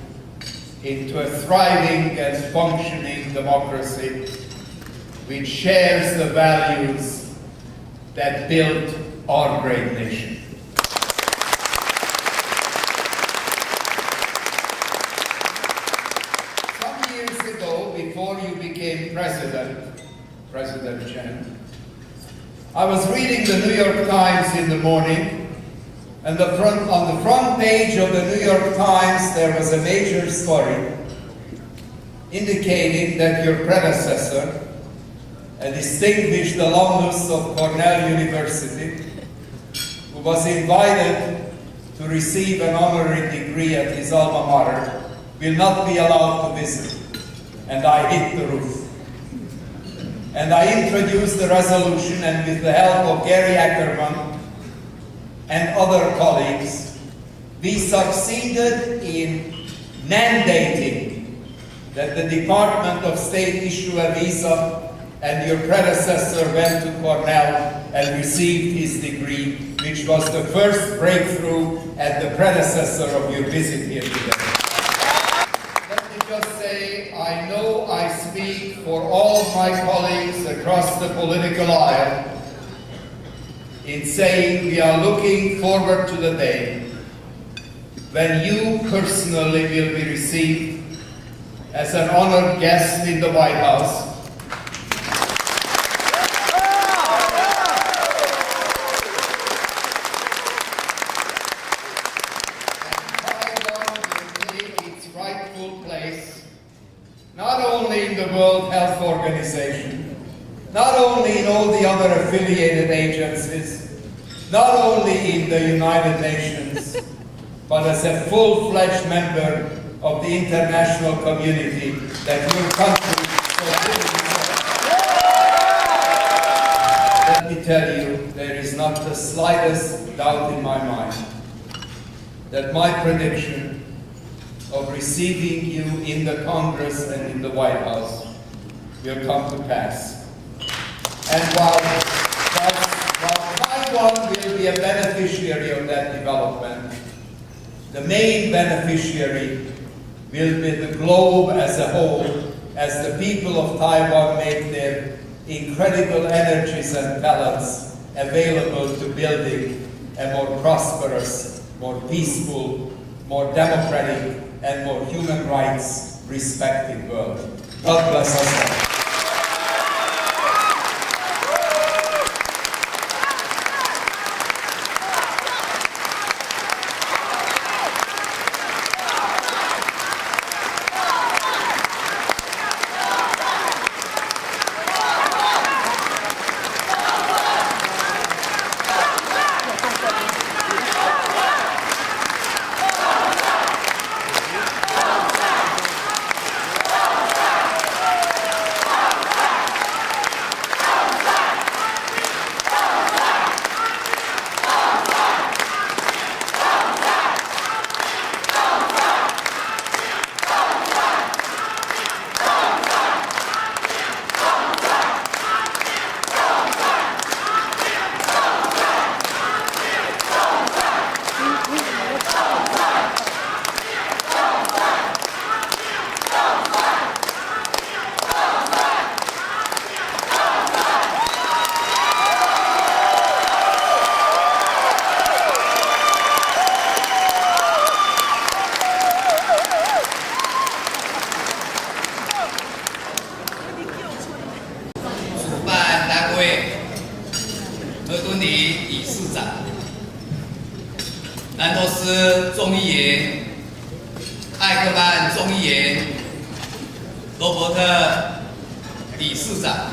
into a thriving and functioning democracy which shares the values that built our great nation. Some years ago, before you became President Chen, I was reading the New York Times in the morning, and on the front page of the New York Times there was a major story indicating that your predecessor, a distinguished alumnus of Cornell University, who was invited to receive an honorary degree at his alma mater, will not be allowed to visit. And I hit the roof. And I introduced the resolution, and with the help of Gary Ackerman and other colleagues, we succeeded in mandating that the Department of State issue a visa, and your predecessor went to Cornell and received his degree, which was the first breakthrough and the predecessor of your visit here today. Let me just say, I know I speak for all of my colleagues across the political aisle in saying we are looking forward to the day when you personally will be received as an honored guest in the White House. Not only in the World Health Organization, not only in all the other affiliated agencies, not only in the United Nations, but as a full-fledged member of the international community that your country so deserves. Let me tell you, there is not the slightest doubt in my mind that my prediction of receiving you in the Congress and in the White House will come to pass. And while Taiwan will be a beneficiary of that development, the main beneficiary will be the globe as a whole, as the people of Taiwan make their incredible energies and talents available to building a more prosperous, more peaceful, more democratic, and more human rights respecting world. God bless us all. 会何敦礼理事长、南投市众议员艾克曼众议员、罗伯特理事长、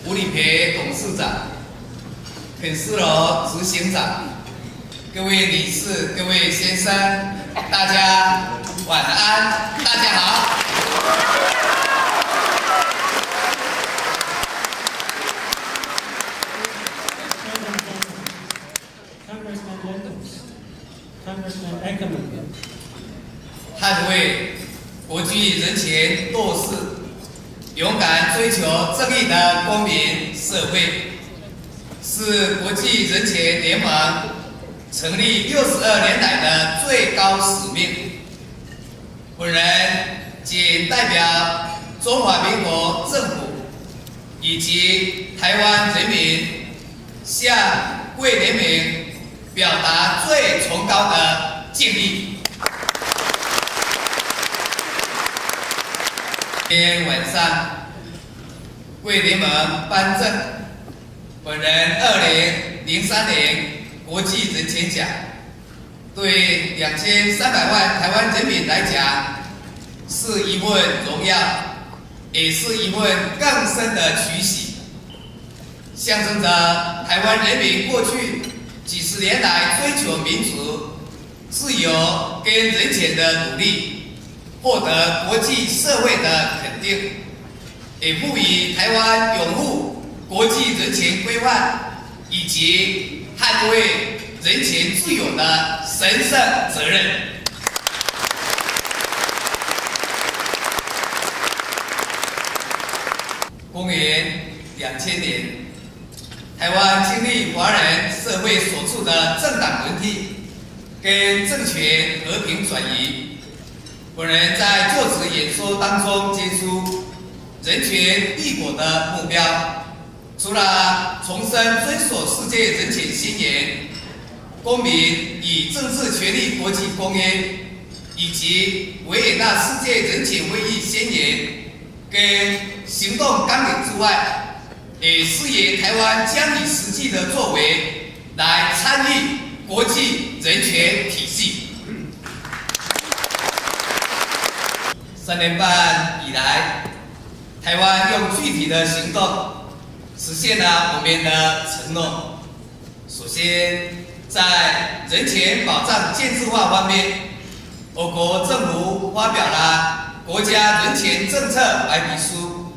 吴理培董事长、肯斯罗执行长、各位理事、各位先生，大家晚安，大家好。捍卫国际人权斗士，勇敢追求正义的公民社会，是国际人权联盟成立62年来的最高使命。本人仅代表中华民国政府以及台湾人民，向各位人民表达最崇高的敬意。今天晚上为人们颁证本人2003年国际人权奖，对2300万台湾人民来讲，是一份荣耀，也是一份更深的取喜，象征着台湾人民过去几十年来追求民主、自由跟人权的努力，获得国际社会的肯定，也赋予台湾拥护国际人权规范以及捍卫人权自由的神圣责任。公元2000年，台湾经历华人社会所处的政党轮替跟政权和平转移。本人在就职演说当中提出人权立国的目标，除了重申遵守世界人权宣言、公民与政治权利国际公约以及维也纳世界人权会议宣言跟行动纲领之外，也誓言台湾将以实际的作为来参与国际人权体系。3年半以来，台湾用具体的行动实现了我们的承诺。首先，在人权保障建制化方面，我国政府发表了国家人权政策白皮书，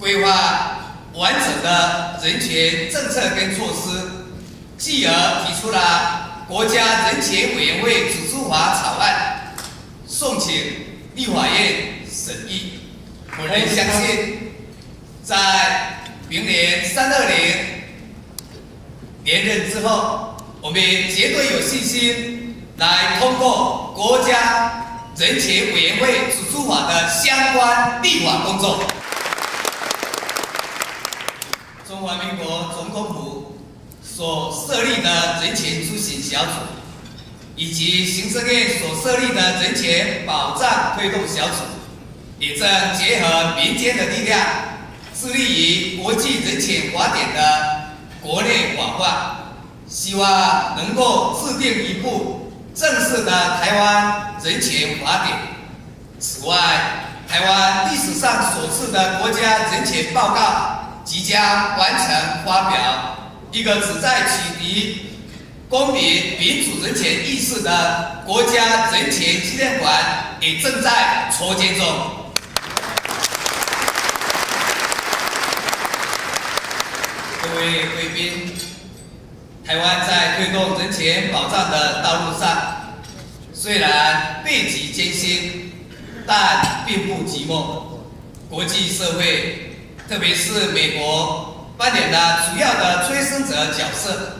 规划完整的人权政策跟措施，继而提出了国家人权委员会组织法草案，送请立法院审议。我仍相信，在明年320连任之后，我们绝对有信心来通过国家人权委员会组织法的相关立法工作。中华民国总统府所设立的人权咨询小组，以及行政院所设立的人权保障推动小组，也正结合民间的力量，致力于国际人权法典的国内法化，希望能够制定一部正式的台湾人权法典。此外，台湾历史上首次的国家人权报告即将完成发表，一个旨在启迪公民民主人权意识的国家人权纪念馆也正在筹建中。各位贵宾，台湾在推动人权保障的道路上，虽然背脊艰辛，但并不寂寞。国际社会，特别是美国，扮演了主要的催生者角色。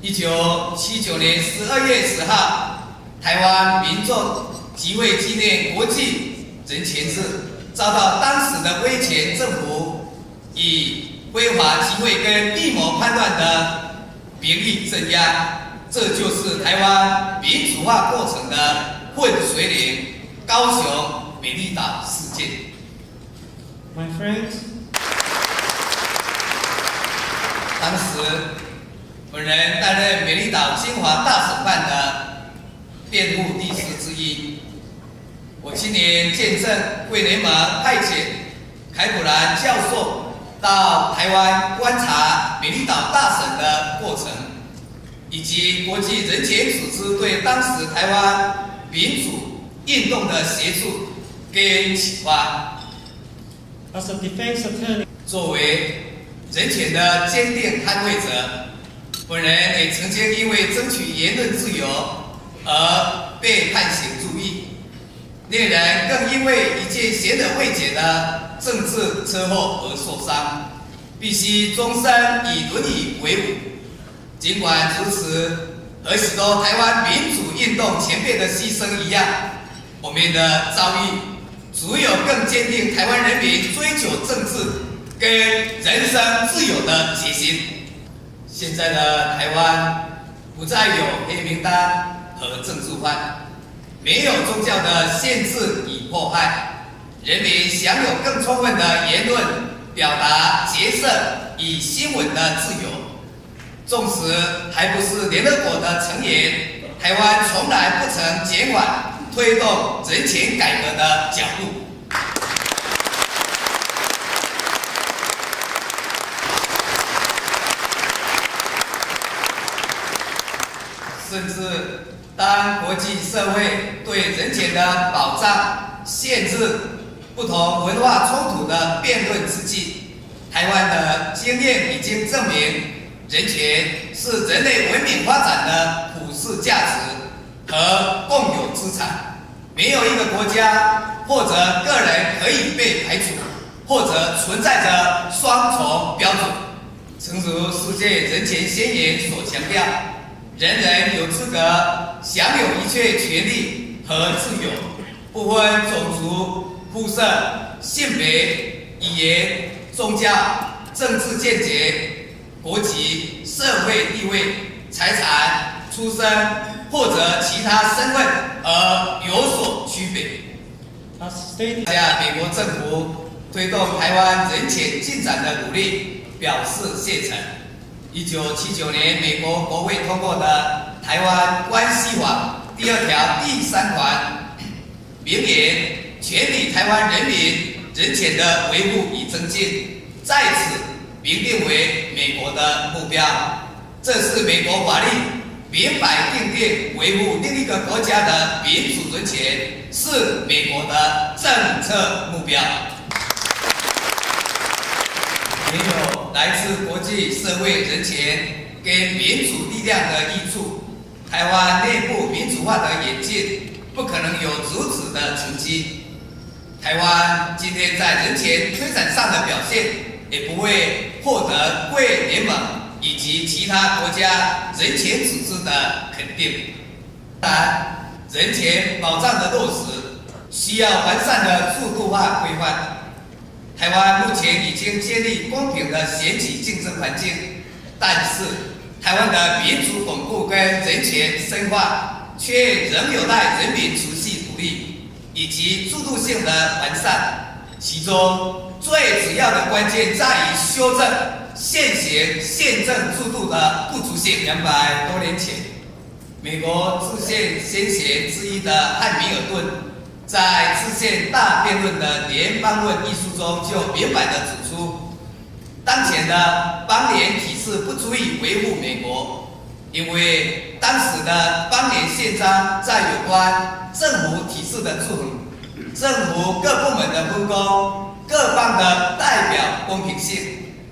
1979年12月10号，台湾民众集会纪念国际人权日，遭到当时的威权政府以非法集会跟密谋叛乱的名义镇压，这就是台湾民主化过程的分水岭——高雄美丽岛事件。My friends, 当时本人担任美丽岛金华大审判的辩护律师之一，我亲眼见证贵联盟派遣凯普兰教授到台湾观察美丽岛大审的过程，以及国际人权组织对当时台湾民主运动的协助跟启发。As a defense attorney， 作为人权的坚定捍卫者，本人也曾经因为争取言论自由而被判刑入狱，令人更因为一件显而未解的政治车祸而受伤，必须终身以轮椅为伍。尽管如此，和许多台湾民主运动前辈的牺牲一样，我们的遭遇只有更坚定台湾人民追求政治跟人身自由的决心。现在的台湾不再有黑名单和政治犯，没有宗教的限制与迫害，人民享有更充分的言论、表达、结社与新闻的自由。纵使还不是联合国的成员，台湾从来不曾减缓推动人权改革的脚步。甚至当国际社会对人权的保障、限制、不同文化冲突的辩论之际，台湾的经验已经证明，人权是人类文明发展的普世价值和共有资产，没有一个国家或者个人可以被排除，或者存在着双重标准。诚如世界人权宣言所强调，人人有资格享有一切权利和自由，不分种族、肤色、性别、语言、宗教、政治见解、国籍、社会地位、财产、出身或者其他身份而有所区别。下美国政府推动台湾人权进展的努力表示谢忱。1979年，美国国会通过的《台湾关系法》第2条第3款，明言全体台湾人民人权的维护与增进，在此明定为美国的目标。这是美国法律明白定定维护另一个国家的民主人权，是美国的政策目标。没有来自国际社会人权跟民主力量的益处，台湾内部民主化的演进不可能有如此的成绩。台湾今天在人权推展上的表现，也不会获得贵联盟以及其他国家人权组织的肯定。当然，人权保障的落实需要完善的制度化规范。台湾目前已经建立公平的选举竞争环境，但是台湾的民主巩固跟人权深化，却仍有待人民持续努力以及制度性的完善。其中最主要的关键在于修正现行宪政制度的不足性。200多年前，美国制宪先贤之一的汉密尔顿在制宪大辩论的联邦论一书中就明白地指出，当前的邦联体制不足以维护美国，因为当时的邦联宪章在有关政府体制的制衡、政府各部门的分工、各方的代表公平性，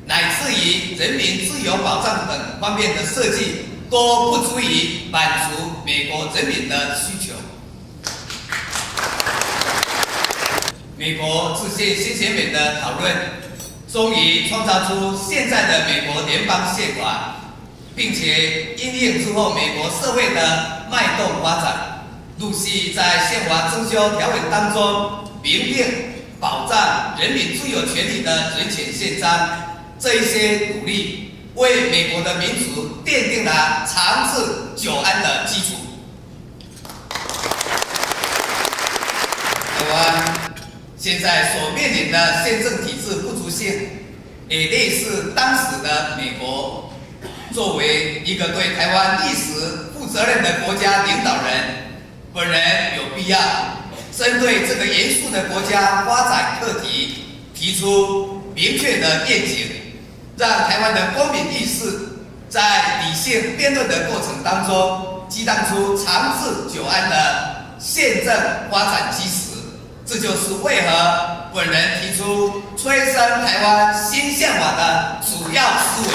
乃至于人民自由保障等方面的设计，都不足以满足美国人民的需求。美国制宪先贤们的讨论，终于创造出现在的美国联邦宪法，并且因应之后美国社会的脉动发展，陆续在宪法增修条文当中明定保障人民自由权利的人权宪章。这一些努力为美国的民主奠定了长治久安的基础。台湾现在所面临的宪政体制不足性，也类似当时的美国。作为一个对台湾历史负责任的国家领导人，本人有必要针对这个严肃的国家发展课题提出明确的愿景，让台湾的公民意识在理性辩论的过程当中激荡出长治久安的宪政发展基石。这就是为何本人提出催生台湾新宪法的主要思维。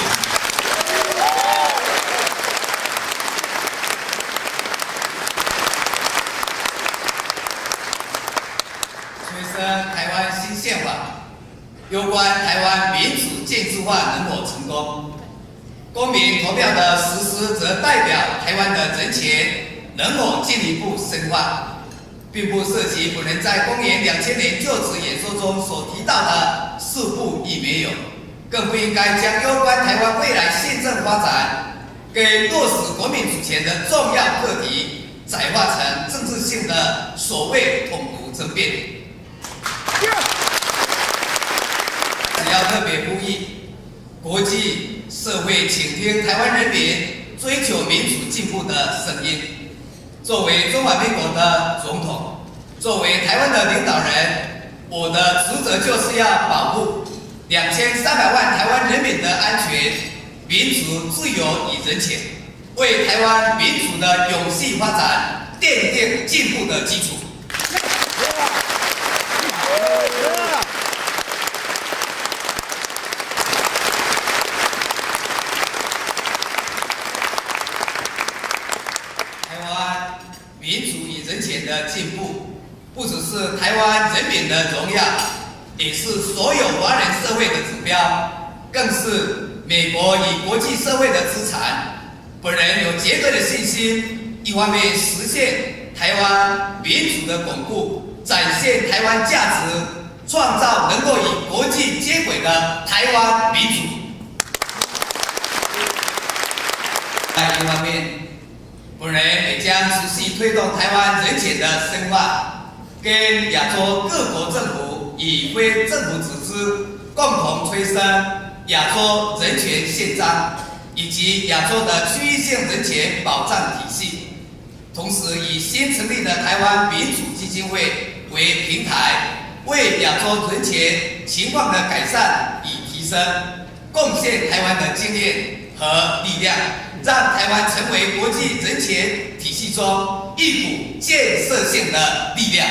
台湾新宪法有关台湾民主建制化能否成功，公民投票的实施则代表台湾的人权能否进一步深化，并不涉及本人在公元2000年就职演说中所提到的是不亦没有，更不应该将有关台湾未来宪政发展给落实国民主权的重要课题窄化成政治性的所谓统独争辩。只要特别呼吁国际社会倾听台湾人民追求民主进步的声音。作为中华民国的总统，作为台湾的领导人，我的职责就是要保护2300万台湾人民的安全、民主、自由与人权，为台湾民主的永续发展奠定进步的基础。民主与人权的进步，不只是台湾人民的荣耀，也是所有华人社会的指标，更是美国与国际社会的资产。本人有绝对的信心，一方面实现台湾民主的巩固，展现台湾价值，创造能够与国际接轨的台湾民主。另一方面，本人也将持续推动台湾人权的深化，跟亚洲各国政府与非政府组织共同催生亚洲人权宪章以及亚洲的区域性人权保障体系，同时以新成立的台湾民主基金会为平台，为亚洲人权情况的改善与提升贡献台湾的经验和力量，让台湾成为国际人权体系中一股建设性的力量。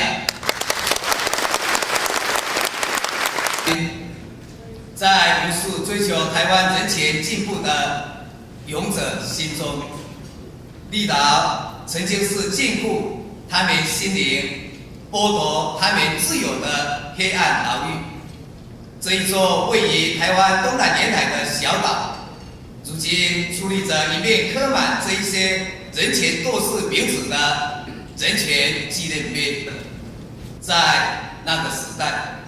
在无数追求台湾人权进步的勇者心中，立岛曾经是禁锢他们心灵、剥夺他们自由的黑暗牢狱。这一座位于台湾东南沿海的小岛，如今矗立着一面刻满这一些人权斗士名字的人权纪念碑。在那个时代，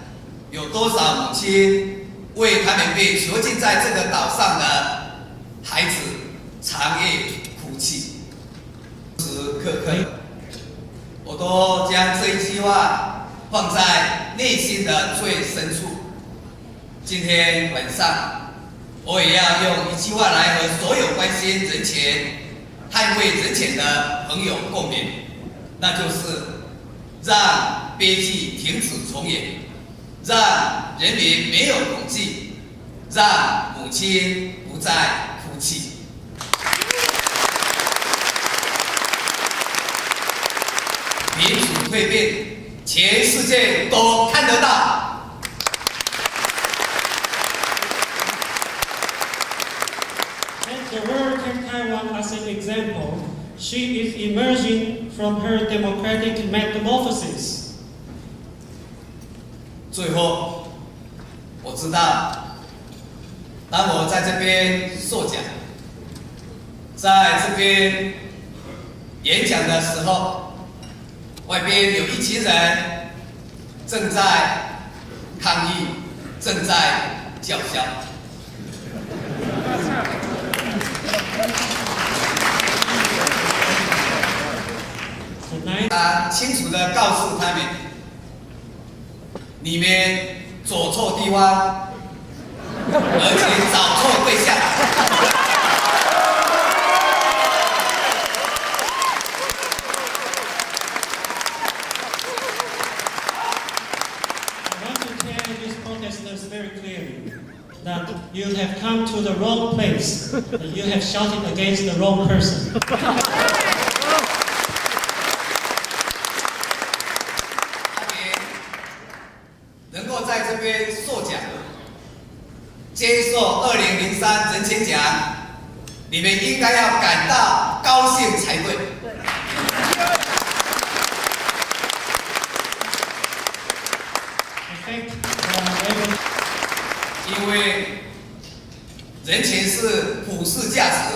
有多少母亲为他们被囚禁在这个岛上的孩子长夜哭泣，时时刻刻，我都将这一句话放在内心的最深处。今天晚上，我也要用一句话来和所有关心人权、捍卫人权的朋友共勉，那就是让悲剧停止重演，让人民没有恐惧，让母亲不再哭泣。民主蜕变，全世界都看得到。The world takes Taiwan as an example. She is emerging from her democratic metamorphosis. 最后，我知道，当我在这边受奖，在这边演讲的时候，外边有一群人正在抗议，正在叫嚣。清楚地告诉他们，你们走错地方，而且找错对象。I want to tell these protesters very clearly that you have come to the wrong place, that you have shouted against the wrong person. 能够在这边受奖，接受2003人权奖，你们应该要感到高兴才对。因为人权是普世价值，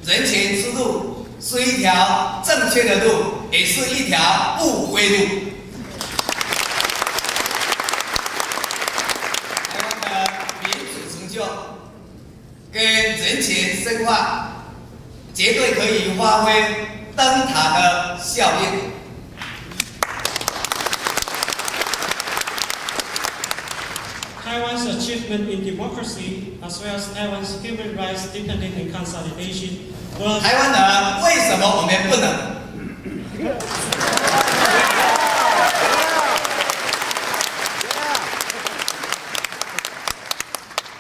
人权之路是一条正确的路，也是一条不归路。台湾的民主成就跟人权深化，绝对可以发挥灯塔的效应。Taiwan's achievement in democracy, as well as Taiwan's human rights deepening and consolidation, will... 台湾人为什么我们不能？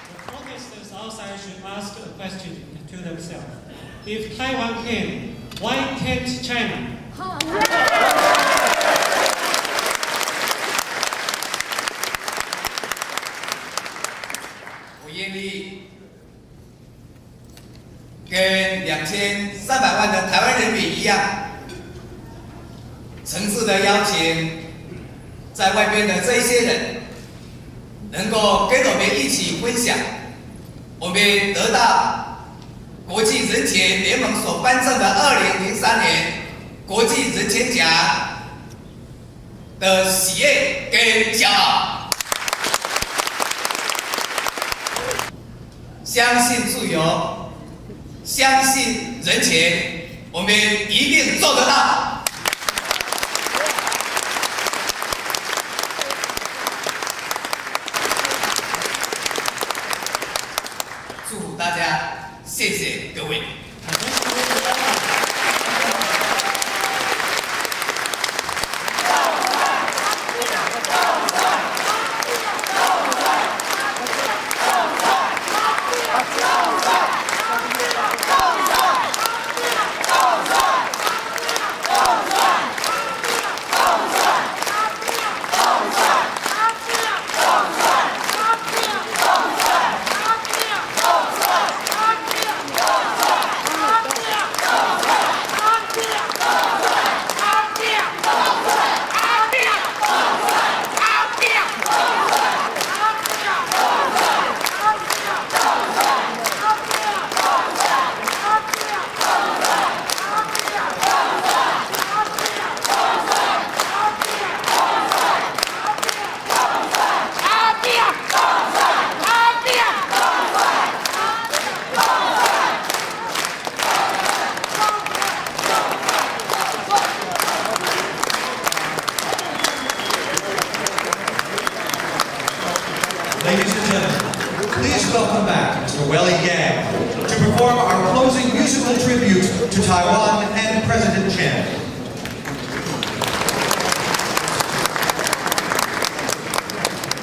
The protesters outside should ask a question to themselves. If Taiwan can, why can't China? 我愿意跟2300万的台湾人民一样，诚挚的邀请在外边的这一些人，能够跟我们一起分享我们得到国际人权联盟所颁证的2003年国际人权奖的喜悦跟骄傲。 相信自由，相信人权，我们一定做得到。祝福大家，谢谢各位。 Ladies and gentlemen, please welcome back Mr. Welly Yang to perform our closing musical tribute to Taiwan and President